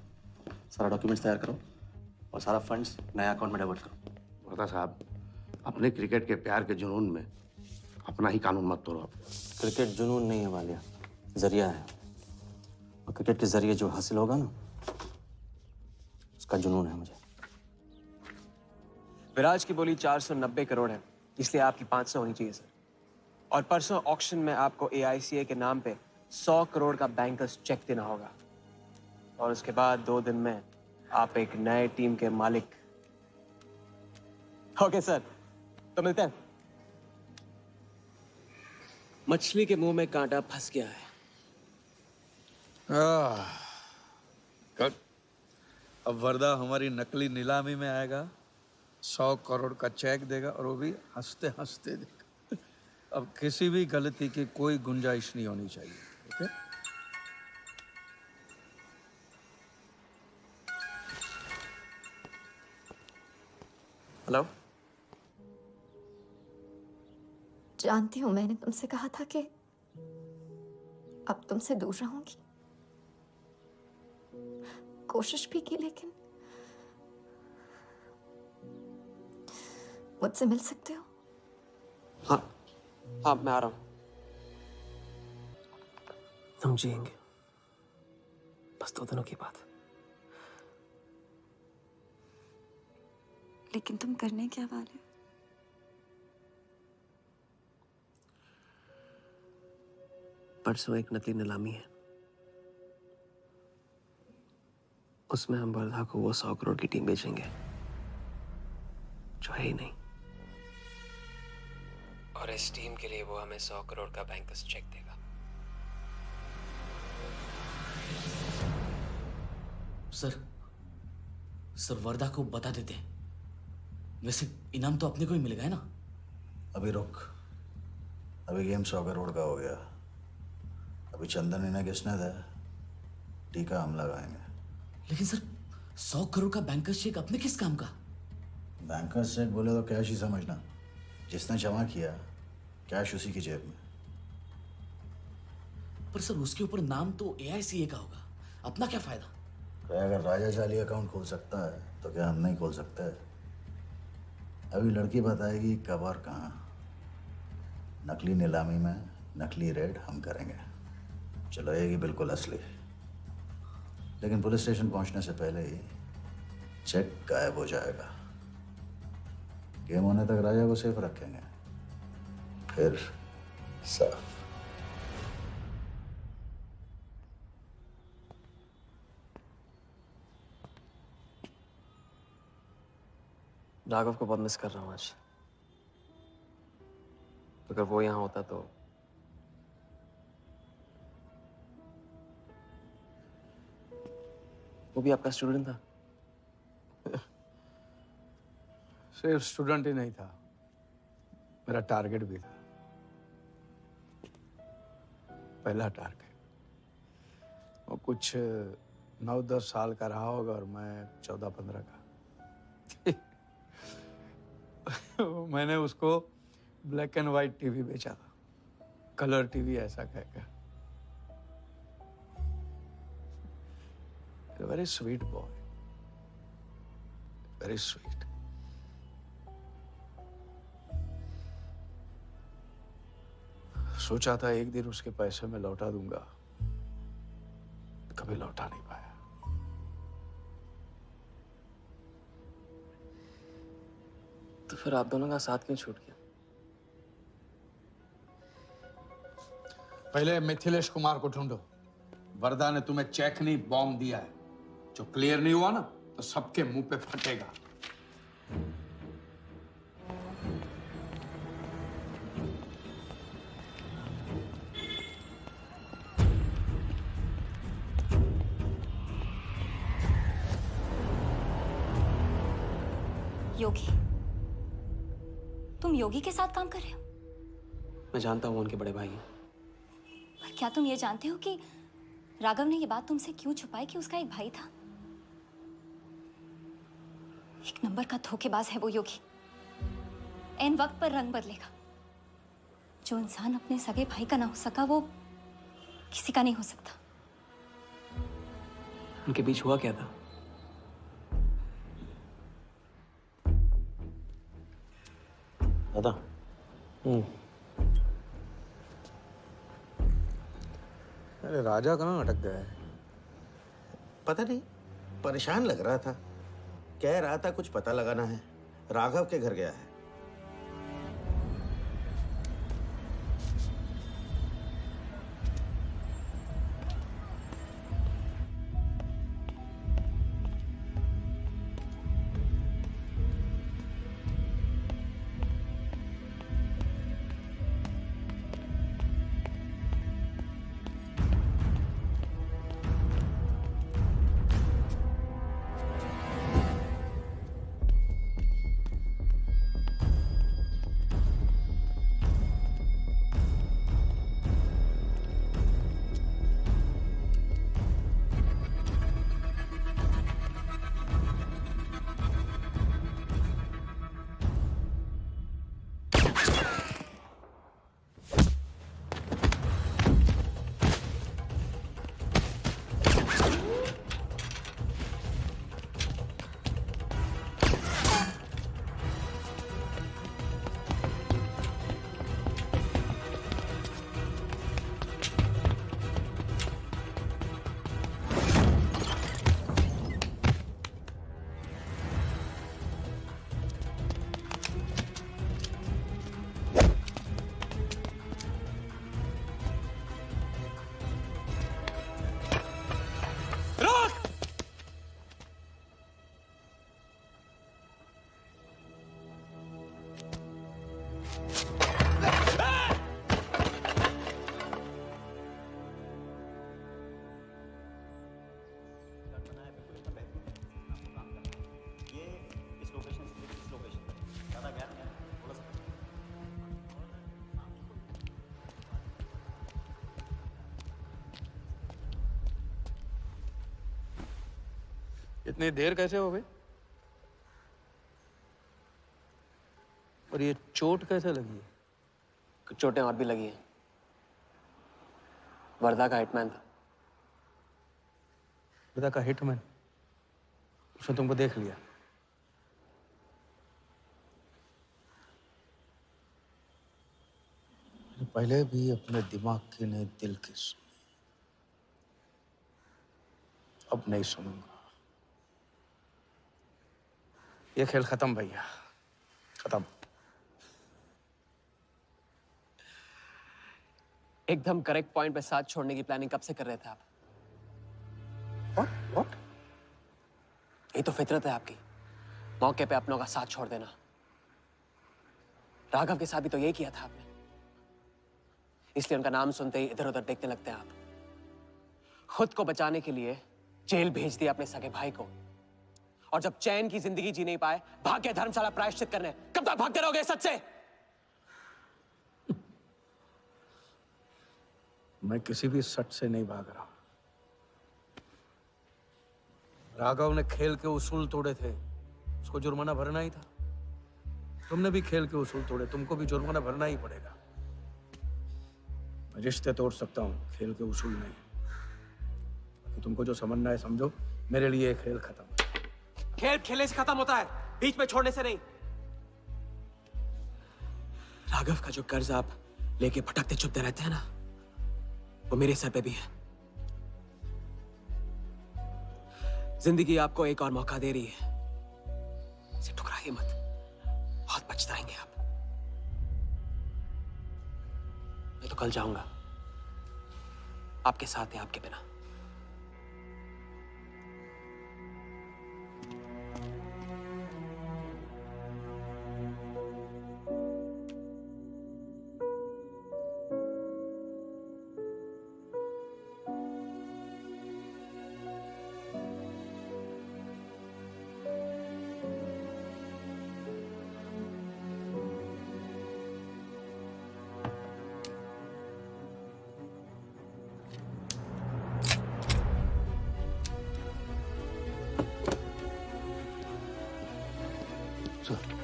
सारा डॉक्यूमेंट्स तैयार करो और सारा फंड्स नया अकाउंट में डाइवर्ट करो। वर्दा साहब, अपने क्रिकेट के प्यार के जुनून में अपना ही कानून मत तोड़ो आप। क्रिकेट जुनून नहीं है वालिया, जरिया है। और क्रिकेट के जरिए जो हासिल होगा ना, उसका जुनून है मुझे। विराज की बोली 490 करोड़ है, इसलिए आपकी 500 होनी चाहिए सर। और परसों ऑक्शन में आपको AICA के नाम पे 100 करोड़ का बैंकर्स चेक देना होगा। और उसके बाद 2 दिन में आप एक नए टीम के मालिक। ओके सर, तो मिलते हैं। मछली के मुंह में कांटा फंस गया है। कल अब वर्दा हमारी नकली नीलामी में आएगा, 100 करोड़ का चेक देगा और वो भी हंसते हंसते देगा। अब किसी भी गलती की कोई गुंजाइश नहीं होनी चाहिए। ओके? हेलो। जानती हूँ मैंने तुमसे कहा था कि अब तुमसे दूर रहूंगी। कोशिश भी की, लेकिन मुझसे मिल सकते हो? हाँ हाँ, मैं आ रहा हूँ। हम जिएंगे, बस 2 दिनों की बात है। लेकिन तुम करने क्या वाले हो? परसों एक नकली नीलामी है, उसमें हम वर्धा को वो 100 करोड़ की टीम बेचेंगे जो है ही नहीं। और इस टीम के लिए वो हमें 100 करोड़ का बैंकर्स चेक देगा। सर वर्दा को बता देते हैं। वैसे इनाम तो अपने को ही मिलेगा है ना? अभी रुक, अभी गेम 100 करोड़ का हो गया। अभी चंदन इन्हें किसने था, टीका हम लगाएंगे। लेकिन सर 100 करोड़ का बैंकर्स चेक अपने किस काम का? बैंकर्स चेक बोले तो कैश ही समझना। जिसने जमा किया कैश उसी की जेब में। पर सर उसके ऊपर नाम तो AICA का होगा, अपना क्या फायदा? अगर राजा जाली अकाउंट खोल सकता है तो क्या हम नहीं खोल सकते? अभी लड़की बताएगी कब और कहाँ। नकली नीलामी में नकली रेड हम करेंगे, चलाएगी बिल्कुल असली। लेकिन पुलिस स्टेशन पहुंचने से पहले ही चेक गायब हो जाएगा। गेम होने तक राजा को सेफ रखेंगे, फिर साफ। राघव को बहुत मिस कर रहा हूँ आज। अगर वो यहाँ होता तो वो भी आपका स्टूडेंट था। सिर्फ स्टूडेंट ही नहीं था, मेरा टारगेट भी था। पहला टारगेट। वो कुछ 9-10 साल का रहा होगा और मैं 14-15 का। मैंने उसको ब्लैक एंड व्हाइट टीवी बेचा था, कलर टीवी ऐसा कहकर। Very sweet boy, very sweet. सोचा था एक दिन उसके पैसे मैं लौटा दूंगा, कभी लौटा नहीं पाया। तो फिर आप दोनों का साथ क्यों छूट गया? पहले मिथिलेश कुमार को ढूंढो। वरदा ने तुम्हें चेक नहीं बॉम्ब दिया है। जो क्लियर नहीं हुआ ना तो सबके मुंह पे फटेगा। योगी, तुम योगी के साथ काम कर रहे हो? मैं जानता हूँ उनके बड़े भाई हैं। पर क्या तुम ये जानते हो कि राघव ने ये बात तुमसे क्यों छुपाई कि उसका एक भाई था? एक नंबर का धोखेबाज है वो योगी। एन वक्त पर रंग बदलेगा। जो इंसान अपने सगे भाई का ना हो सका वो किसी का नहीं हो सकता। उनके बीच हुआ क्या था? दादा। अरे राजा कहाँ अटक गया है? पता नहीं, परेशान लग रहा था। कह रहा था कुछ पता लगाना है। राघव के घर गया है। इतनी देर कैसे हो गई? और ये चोट कैसे लगी है? कुछ चोटें और भी लगी हैं। वर्धा का हिटमैन था। वर्धा का हिटमैन? उसने तुमको देख लिया? पहले भी अपने दिमाग की नहीं दिल की सुनी, अब नहीं सुनूंगा। ये खेल खत्म भैया, खत्म। एकदम करेक्ट पॉइंट पे साथ छोड़ने की प्लानिंग कब से कर रहे थे आप? What? ये तो फितरत है आपकी, मौके पे अपनों का साथ छोड़ देना। राघव के साथ भी तो यही किया था आपने, इसलिए उनका नाम सुनते ही इधर उधर देखने लगते हैं आप। खुद को बचाने के लिए जेल भेज दिया अपने सगे भाई को, और जब चैन की जिंदगी जी नहीं पाए भाग के धर्मशाला प्रायश्चित करने। कब तक भागते रहोगे सच से? मैं किसी भी सच से नहीं भाग रहा। राघव ने खेल के उसूल तोड़े थे, उसको जुर्माना भरना ही था। तुमने भी खेल के उसूल तोड़े, तुमको भी जुर्माना भरना ही पड़ेगा। मैं रिश्ते तोड़ सकता हूँ, खेल के उसूल नहीं। तो तुमको जो समझना है समझो, मेरे लिए खेल खत्म। खेल खेलने से खत्म होता है, बीच में छोड़ने से नहीं। राघव का जो कर्ज आप लेके भटकते चुपते रहते हैं ना, वो मेरे सर पे भी है। जिंदगी आपको एक और मौका दे रही है, इसे ठुकराइए मत, बहुत पछताएंगे आप। मैं तो कल जाऊंगा, आपके साथ है, आपके बिना।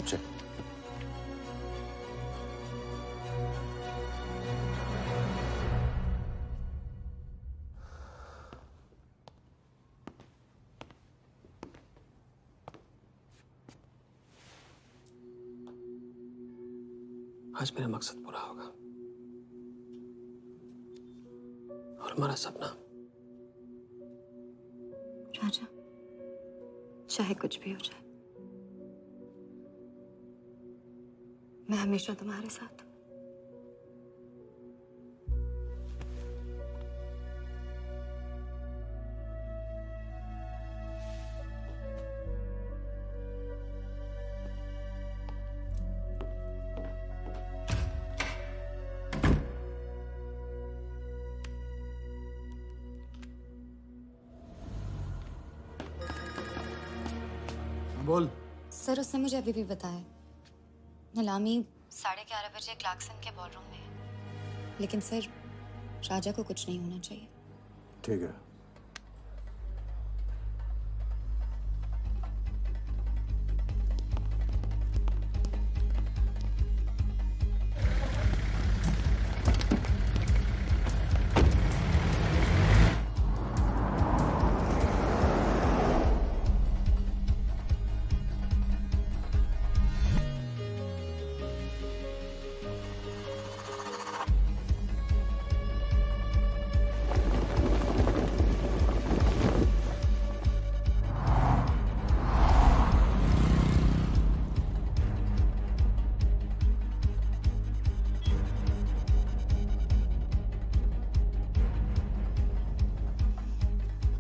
चल। आज मेरा मकसद पूरा होगा और हमारा सपना। राजा, चाहे कुछ भी हो जाए, मैं हमेशा तुम्हारे साथ हूं। बोल। सर, उसने मुझे अभी भी बताया नीलामी 11:30 बजे क्लार्कसन के बॉलरूम में है। लेकिन सर, राजा को कुछ नहीं होना चाहिए। ठीक है।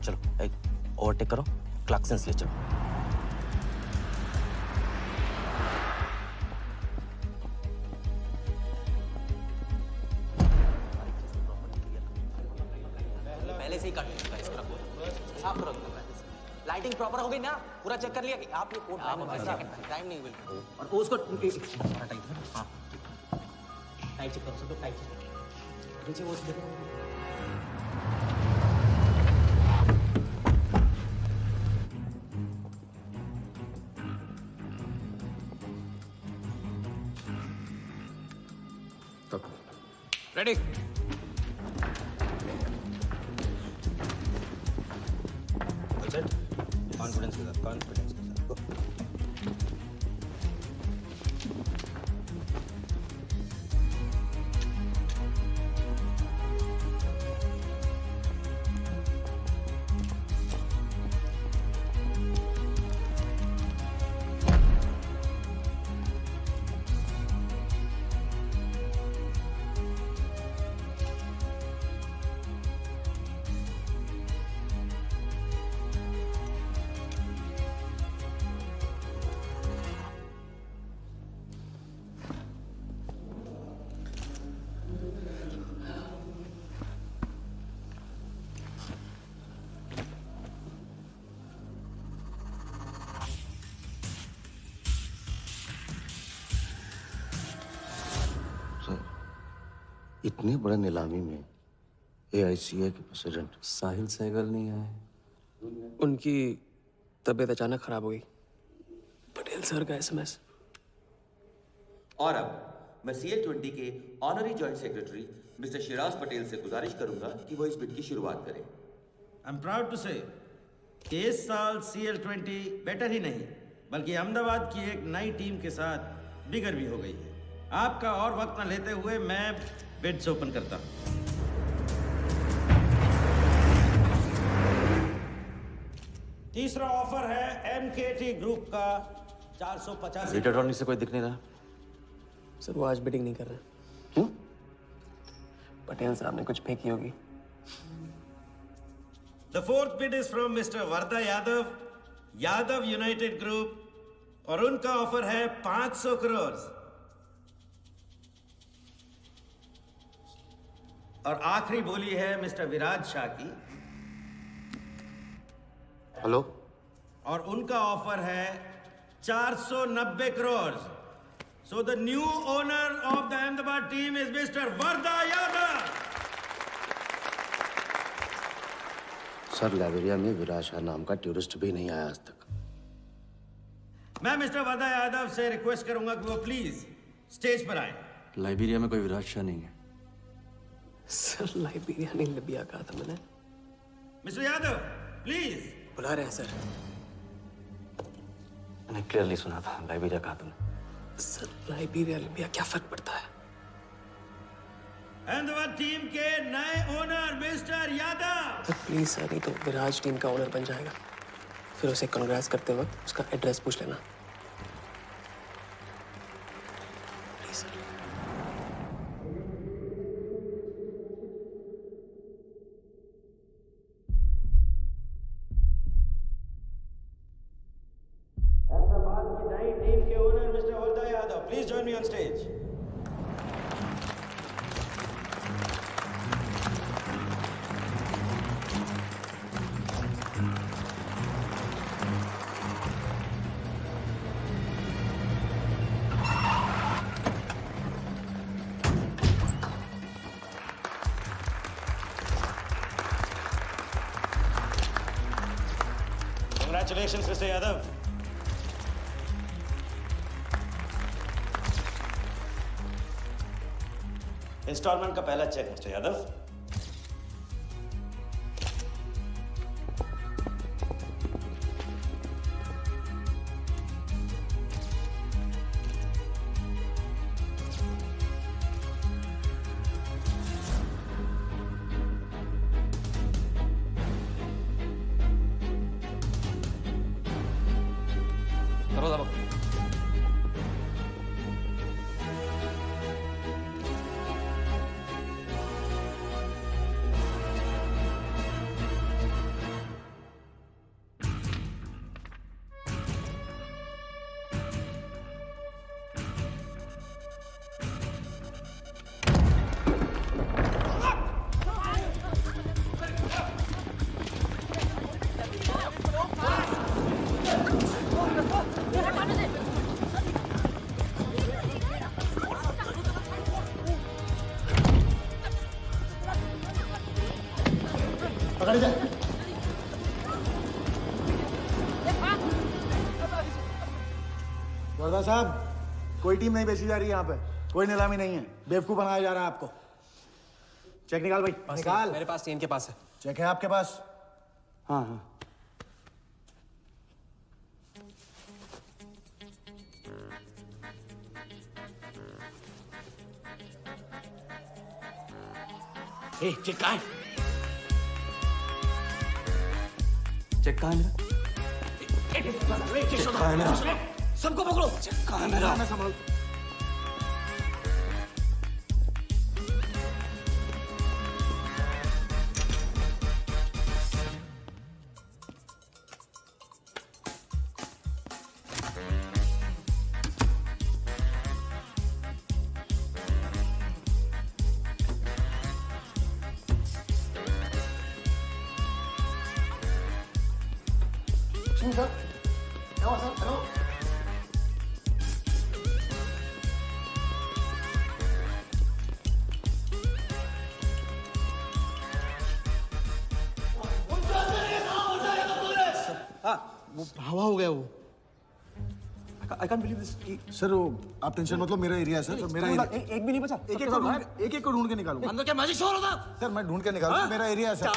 चलो एक ओवरटेक करो, क्लार्कसन ले चलो। पहले से ही कट चुका है इसका। साफ करो, लाइटिंग प्रॉपर हो गई ना? पूरा चेक कर लिया कि आप ये कोड टाइम नहीं बिल्कुल। और उसको टाइट, हाँ टाइट चेक करो, सब लोग टाइट चेक करो। नीचे वो देखो। रेडी? कॉन्फिडेंस के साथ, कॉन्फिडेंस के साथ गो। इतनी बड़े नीलामी में AICA के प्रेसिडेंट साहिल सहगल नहीं आए। उनकी तबीयत अचानक खराब हो गई। पटेल सर का SMS। और अब मैं CL20 के honorary joint secretary mister Shiraz Patel से गुजारिश करूंगा कि वो इस बिट की शुरुआत करें। आई एम प्राउड टू से कि इस साल CL20 बेटर ही नहीं बल्कि अहमदाबाद की एक नई टीम के साथ बिगर भी हो गई है। आपका और वक्त न लेते हुए मैं बिड्स ओपन करता हूं। तीसरा ऑफर है एमकेटी ग्रुप का 485। रीटा अटॉर्नी से कोई दिख नहीं रहा। सर वो आज बिडिंग नहीं कर रहे। क्यों? पटेल साहब ने कुछ फेंकी होगी। The fourth bid is from Mr. Varda Yadav, Yadav United Group, और उनका ऑफर है 500 करोड़। और आखिरी बोली है मिस्टर विराज शाह की। हेलो। और उनका ऑफर है 490 crore. So the new owner of the Ahmedabad team is Mr. Varda Yadav. Sir Liberia में विराज शाह नाम का टूरिस्ट भी नहीं आया आज तक। मैं मिस्टर वर्दा यादव से रिक्वेस्ट करूंगा कि वो प्लीज स्टेज पर आए। लाइब्रेरिया में कोई विराज शाह नहीं है। सर लाइब्रेरिया नहीं लिबिया कहा था मैंने। Mister Yadav please. बुला रहे हैं सर। मैंने क्लियरली सुना था लाइब्रेरिया कहा तुमने। सर लाइब्रेरिया लिबिया क्या फर्क पड़ता है? अहमदाबाद टीम के नए owner mister Yadav. Sir please sir, नहीं तो विराज टीम का ओनर बन जाएगा। फिर उसे कांग्रेस करते वक्त उसका एड्रेस पूछ लेना। Please sir. अहमदाबाद की नई टीम के owner mister Varda Yadav, please join me on stage. Congratulations, Mr. Yadav. Instalment का पहला चेक मिस्टर यादव। पकड़ जा। वर्दा साहब, कोई टीम नहीं बेची जा रही है यहाँ पे। कोई नीलामी नहीं है। बेवकूफ बनाया जा रहा है आपको। चेक निकाल भाई, निकाल। मेरे पास नहीं, इनके पास है। चेक है आपके पास? हाँ हाँ। चेक कहाँ है? चेक कहाँ है मेरा? चेक कहाँ है मेरा? सबको पकड़ो। चेक कहाँ है मेरा? मैं संभाल। Sir, hello sir, hello. वो हवा हो गया वो। I can't believe this. Sir वो आप टेंशन मत लो, मेरा एरिया है सर। मेरा एरिया। एक भी नहीं बचा। एक एक को ढूंढ के निकालूंगा। अंदर क्या मैजिक शोर होता? सर मैं ढूंढ के निकालूंगा। मेरा एरिया है सर।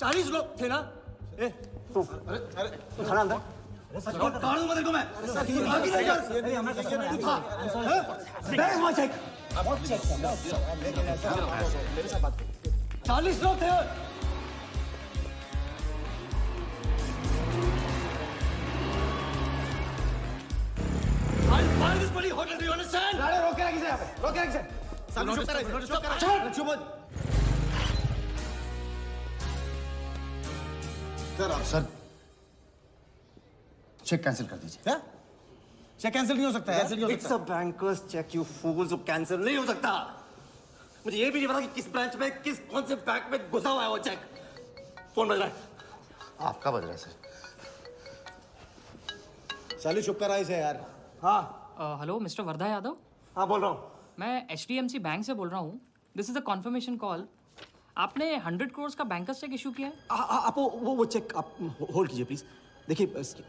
40 लोग थे ना? अरे खड़ा अंदर। काटूंगा तेरे को मैं। आगे लेकर। Where is my check? 40 लोग थे। I'll fire this bloody hotel. Do you understand? अरे रोक के रखिए यहाँ पे। रोक के रखिए। सामने चुप करा। चुप करा। चुप हो। सर चेक कैंसिल कर दीजिए। क्या? चेक कैंसिल नहीं हो सकता है? कैंसिल नहीं हो सकता। It's a banker's check, you fools. वो कैंसिल नहीं हो सकता। मुझे ये भी नहीं पता कि किस ब्रांच में, कौन से बैंक में घुसा हुआ है वो चेक। फोन बज रहा है। आपका बज रहा है सर। साली चुप करा इसे यार। हाँ हेलो मिस्टर वर्धा यादव। हाँ बोल रहा हूँ। मैं HDMC बैंक से बोल रहा हूँ। This is a confirmation call. आपने 100 करोड़ का बैंकर्स चेक इशू किया है? आप वो चेक आप होल्ड कीजिए प्लीज। देखिए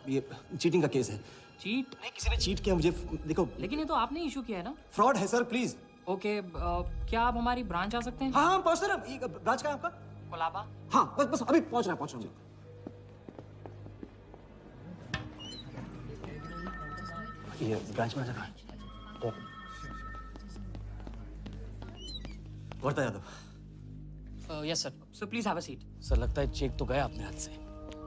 ये चीटिंग का केस है। चीट? नहीं, किसी ने चीट किया मुझे। देखो लेकिन ये तो आपने इशू किया है ना? फ्रॉड है सर प्लीज। ओके क्या आप हमारी ब्रांच आ सकते हैं? हाँ पहुँच रहे। ब्रांच का है आपका? कोलाबा। हाँ बस अभी पहुँच रहा हूँ। ये ब्रांच में आ जाना। Wardha Yadav. Yes sir. So please have a seat. Sir लगता है चेक तो गया अपने हाथ से।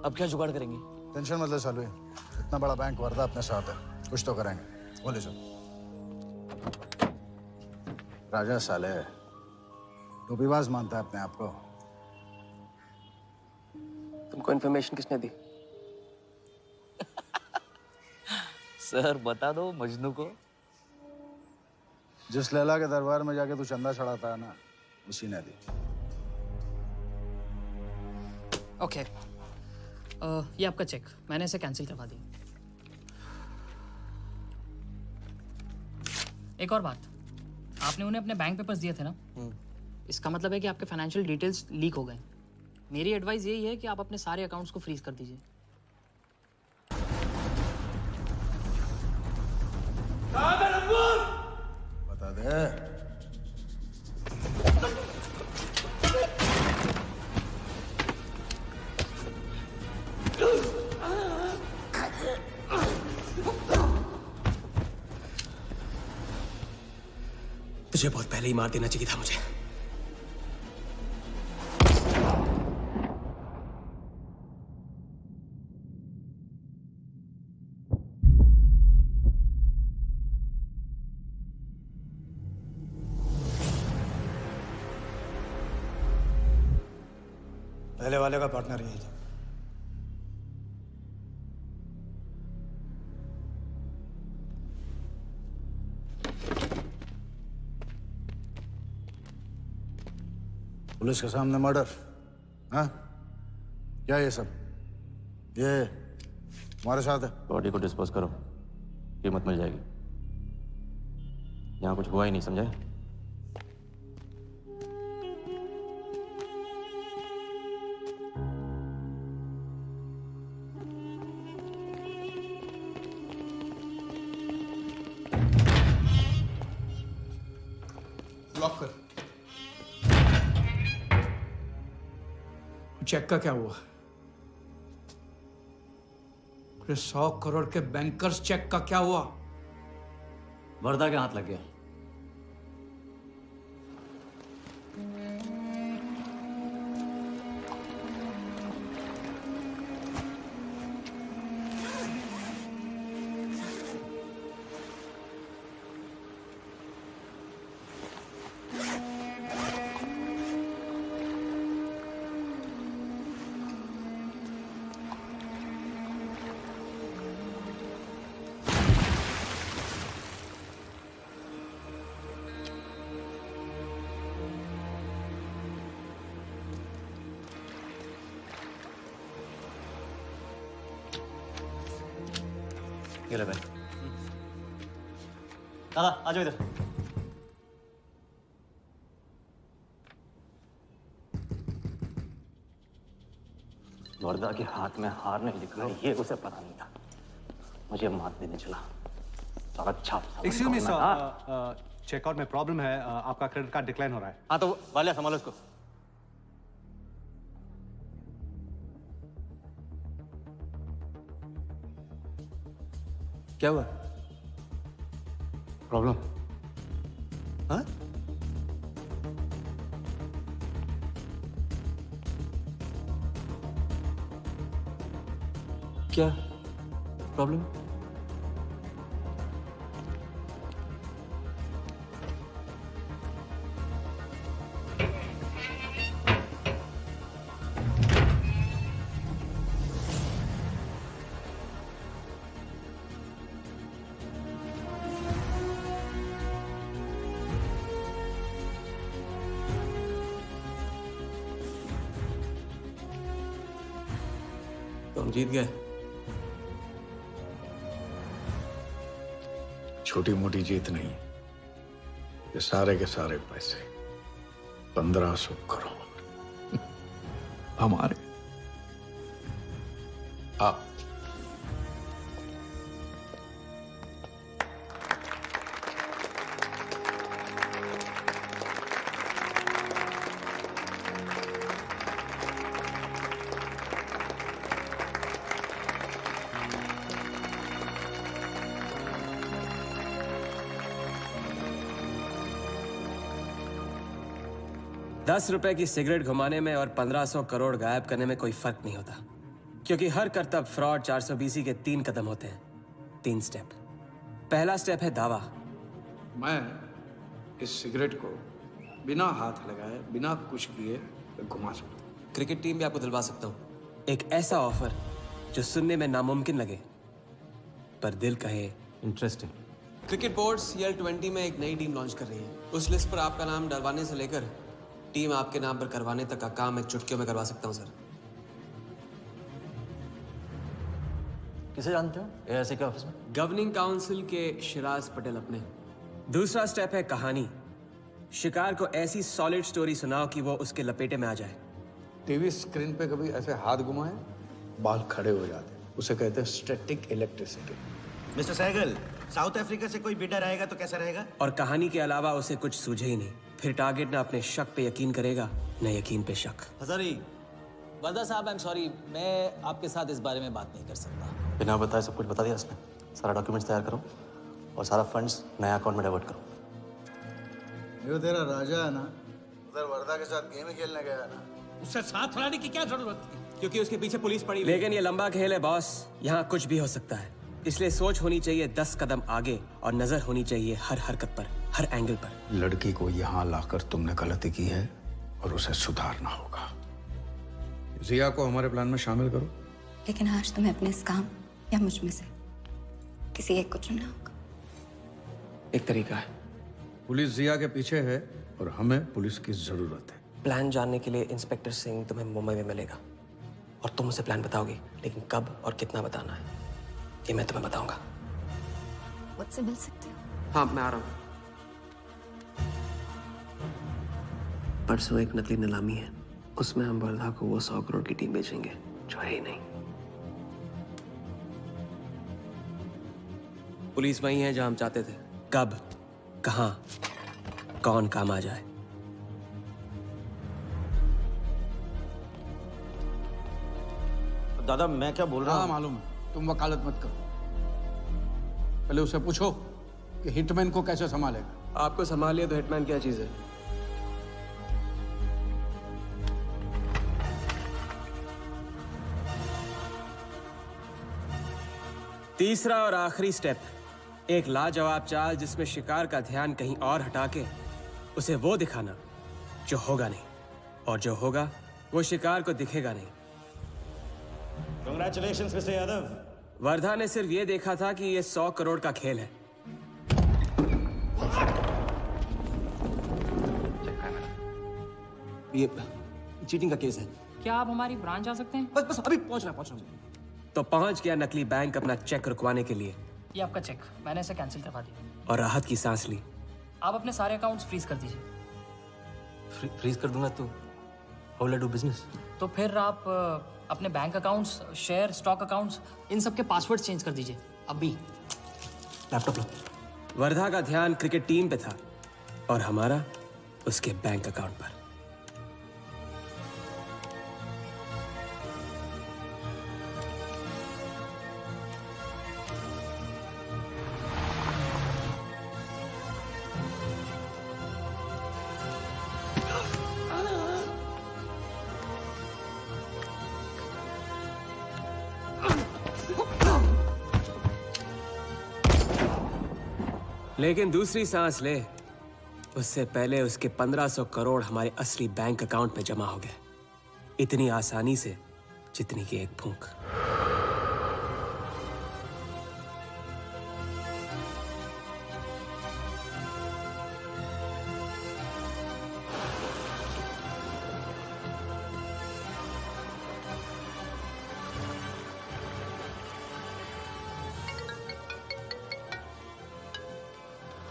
अब क्या जुगाड़ करेंगे? टेंशन मत ले सालू, इतना बड़ा बैंक वर्धा अपने साथ है, कुछ तो करेंगे। बोले सर। राजा साले टोपीबाज मानता है अपने आप को। तुमको इन्फॉर्मेशन किसने दी? सर बता दो मजनू को। जिस लैला के दरबार में जाके तू चंदा चढ़ाता है ना, उसी ने दी। ओके ये आपका चेक, मैंने इसे कैंसिल करवा दी। एक और बात, आपने उन्हें अपने बैंक पेपर्स दिए थे ना, इसका मतलब है कि आपके फाइनेंशियल डिटेल्स लीक हो गए। मेरी एडवाइस यही है कि आप अपने सारे अकाउंट्स को फ्रीज कर दीजिए। बता दे। तुझे बहुत पहले ही मार देना चाहिए था मुझे। पहले वाले का पार्टनर यही था। पुलिस के सामने मर्डर, हाँ? क्या ये सब? ये हमारे साथ है। बॉडी को डिस्पोज करो, कीमत मिल जाएगी। यहाँ कुछ हुआ ही नहीं, समझे? लॉक कर। चेक का क्या हुआ? 100 करोड़ के बैंकर्स चेक का क्या हुआ? वर्धा के हाथ लग गया। ये ले भाई। दादा आ जाओ इधर। वर्धा के हाथ में हार नहीं लिखा है, ये उसे पता नहीं था। मुझे मात देने चला। तो अच्छा एक्सक्यूज मी सर, चेकआउट में प्रॉब्लम है, आपका क्रेडिट कार्ड डिक्लाइन हो रहा है। हाँ तो वाले संभालो इसको। क्या हुआ? प्रॉब्लम? हाँ? क्या प्रॉब्लम? तुम जीत गए। छोटी मोटी जीत नहीं, ये सारे के सारे पैसे 1500 करोड़ हमारे। आप ₹10 की सिगरेट घुमाने में और 1500 करोड़ गायब करने में कोई फर्क नहीं होता, क्योंकि हर करतब फ्रॉड 420 के 3 कदम होते हैं, 3 स्टेप। पहला स्टेप है दावा। मैं इस सिगरेट को बिना हाथ लगाए, बिना कुछ किए घुमा सकता हूँ। क्रिकेट टीम भी आपको दिलवा सकता हूँ एक ऐसा ऑफर जो सुनने में नामुमकिन लगे पर दिल कहे इंटरेस्टिंग। क्रिकेट बोर्ड CL20 में एक नई टीम लॉन्च कर रही है। उस लिस्ट पर आपका नाम डलवाने से लेकर टीम आपके नाम पर करवाने तक का काम मैं चुटकियों में करवा सकता हूं सर। किसे जानते हो AIC के ऑफिस में? गवर्निंग काउंसिल के शिराज पटेल अपने। दूसरा स्टेप है कहानी। शिकार को ऐसी सॉलिड स्टोरी सुनाओ कि वो उसके लपेटे में आ जाए। टीवी स्क्रीन पे कभी ऐसे हाथ घुमाए, बाल खड़े हो जाते, उसे कहते हैं static electricity. Mister Sehgal, South Africa से कोई बिडर आएगा तो कैसा रहेगा? और कहानी के अलावा उसे कुछ सूझे ही नहीं। फिर टारगेट न अपने शक पे यकीन करेगा, न यकीन पे शक। हजारी, वर्दा साहब, आई एम सॉरी, मैं आपके साथ इस बारे में बात नहीं कर सकता। बिना बताए सब कुछ बता दिया उसने। सारा डॉक्यूमेंट्स तैयार करो और सारा फंड्स नया अकाउंट में डाइवर्ट करो। ये तेरा राजा है ना, उधर वर्दा के साथ गेम ही खेलने गया है ना। उससे साथ लाने की क्या जरूरत थी? क्योंकि उसके पीछे पुलिस पड़ी। लेकिन ये लंबा खेल है बॉस, यहाँ कुछ भी हो सकता है। इसलिए सोच होनी चाहिए 10 कदम आगे और नजर होनी चाहिए हर हरकत पर, हर एंगल पर। लड़की को यहाँ लाकर तुमने गलती की है और उसे सुधारना होगा। जिया को हमारे प्लान में शामिल करो। लेकिन आज तुम्हें अपने इस काम या मुझ में से किसी एक को चुनना होगा। एक तरीका है। पुलिस जिया के पीछे है और हमें पुलिस की जरूरत है। प्लान जानने के लिए इंस्पेक्टर सिंह तुम्हें मुंबई में मिलेगा और तुम उसे प्लान बताओगे, लेकिन कब और कितना बताना है ये मैं तुम्हें बताऊंगा। मुझसे मिल सकते हो? हाँ, मैं आ रहा हूँ। परसों एक नकली नीलामी है, उसमें हम वर्धा को वो 100 करोड़ की टीम बेचेंगे जो है ही नहीं। पुलिस वही है जहां हम चाहते थे। कब, कहां, कौन काम आ जाए। दादा, मैं क्या बोल रहा हूँ? हाँ मालूम है, तुम वकालत मत करो। पहले उसे पूछो कि हिटमैन को कैसे संभालेगा। आपको संभालिए तो हिटमैन क्या चीज है? तीसरा और आखिरी स्टेप, एक लाजवाब चाल जिसमें शिकार का ध्यान कहीं और हटा के उसे वो दिखाना जो होगा नहीं, और जो होगा वो शिकार को दिखेगा नहीं। Congratulations, mister Yadav. वर्धा ने सिर्फ ये देखा था कि ये 100 करोड़ का खेल है। ये चीटिंग का केस है। क्या आप हमारी ब्रांच जा सकते हैं? बस अभी पहुंच रहा हूं। तो पहुंच गया नकली बैंक अपना चेक रुकवाने के लिए। ये आपका चेक, मैंने इसे कैंसिल करवा दिया। और राहत की सांस ली। आप अपने सारे अकाउंट्स फ्रीज कर दीजिए। फ्रीज कर दूंगा तो how will I do business? तो फिर आप अपने bank accounts, share, stock accounts, इन सब के पासवर्ड चेंज कर दीजिए अभी। लैपटॉप लो। वर्धा का ध्यान क्रिकेट टीम पे था और हमारा उसके बैंक अकाउंट पर। लेकिन दूसरी सांस ले, उससे पहले उसके 1500 करोड़ हमारे असली बैंक अकाउंट में जमा हो गए, इतनी आसानी से जितनी कि एक फूंक।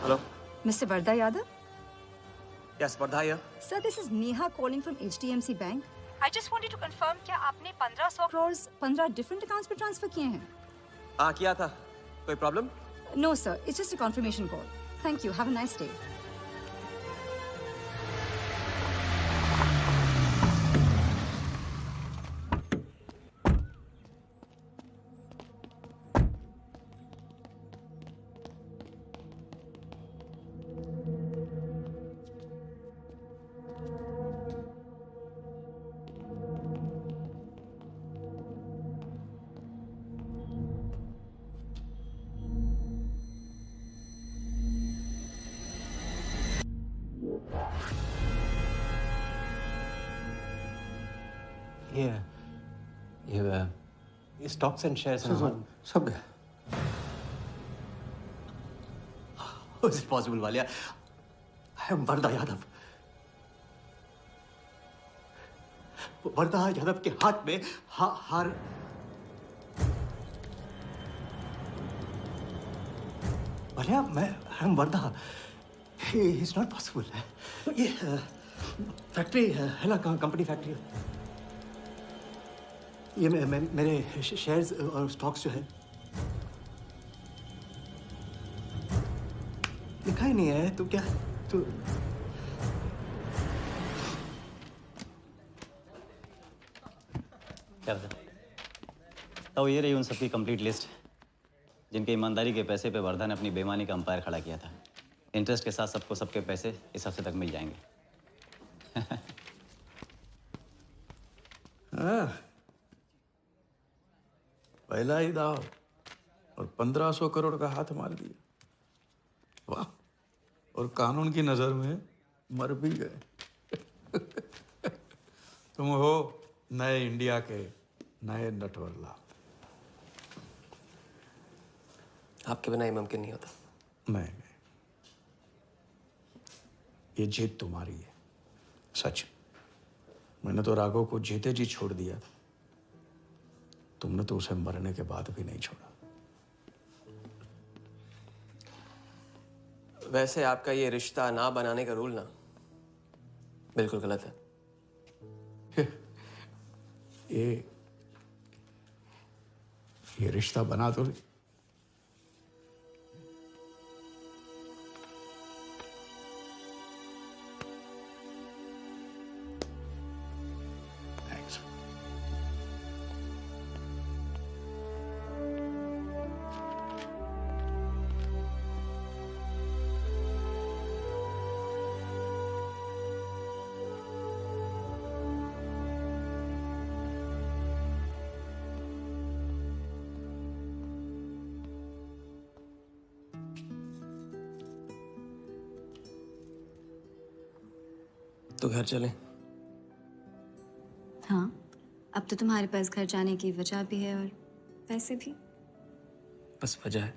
Hello? Mr. Vardha Yadav? Yes, Vardha here. Sir, this is Neha calling from HDMC Bank. I just wanted to confirm क्या आपने 1500 crores 15 different accounts पे ट्रांसफर किए हैं? हाँ, किया था। कोई problem? No, sir. It's just a confirmation call. Thank you. Have a nice day. ये स्टॉक्स एंड शेयर्स सब गए। How is it possible, Valia? I am Vardha Yadav. वरदा यादव के हाथ में हार भलिया मैं हम वरदा इज नॉट पॉसिबल। ये फैक्ट्री है ना, कंपनी फैक्ट्री, ये मेरे शेयर्स और स्टॉक्स जो है लिखा ही नहीं है। तो क्या तो क्या तो ये रही उन सबकी कंप्लीट लिस्ट जिनके ईमानदारी के पैसे पे वर्धा ने अपनी बेईमानी का अंपायर खड़ा किया था। इंटरेस्ट के साथ सबको सबके पैसे इस हफ्ते तक मिल जाएंगे। हाँ, पहला ही दाव और 1500 करोड़ का हाथ मार दिया। वाह, और कानून की नजर में मर भी गए। तुम हो नए इंडिया के नए नटवरला। आपके बिना ये मुमकिन नहीं होता। नहीं, ये जीत तुम्हारी है, सच। मैंने तो राघव को जीते जी छोड़ दिया, तुमने तो उसे मरने के बाद भी नहीं छोड़ा। वैसे आपका ये रिश्ता ना बनाने का रूल ना बिल्कुल गलत है। ये रिश्ता बना तो तो घर चले। हाँ, अब तो तुम्हारे पास घर जाने की वजह भी है और पैसे भी। बस वजह है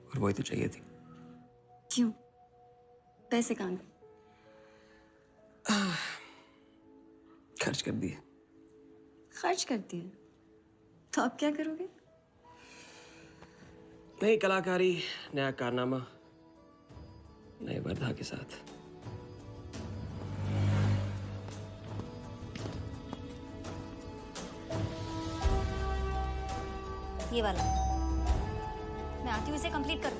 और वही तो चाहिए थी। क्यों? पैसे कहाँ गए? खर्च कर दिए। खर्च कर दिए? तो अब क्या करोगे? नई कलाकारी, नया कारनामा, नए वर्धा के साथ। ये वाला मैं आती हूँ, इसे कंप्लीट करो।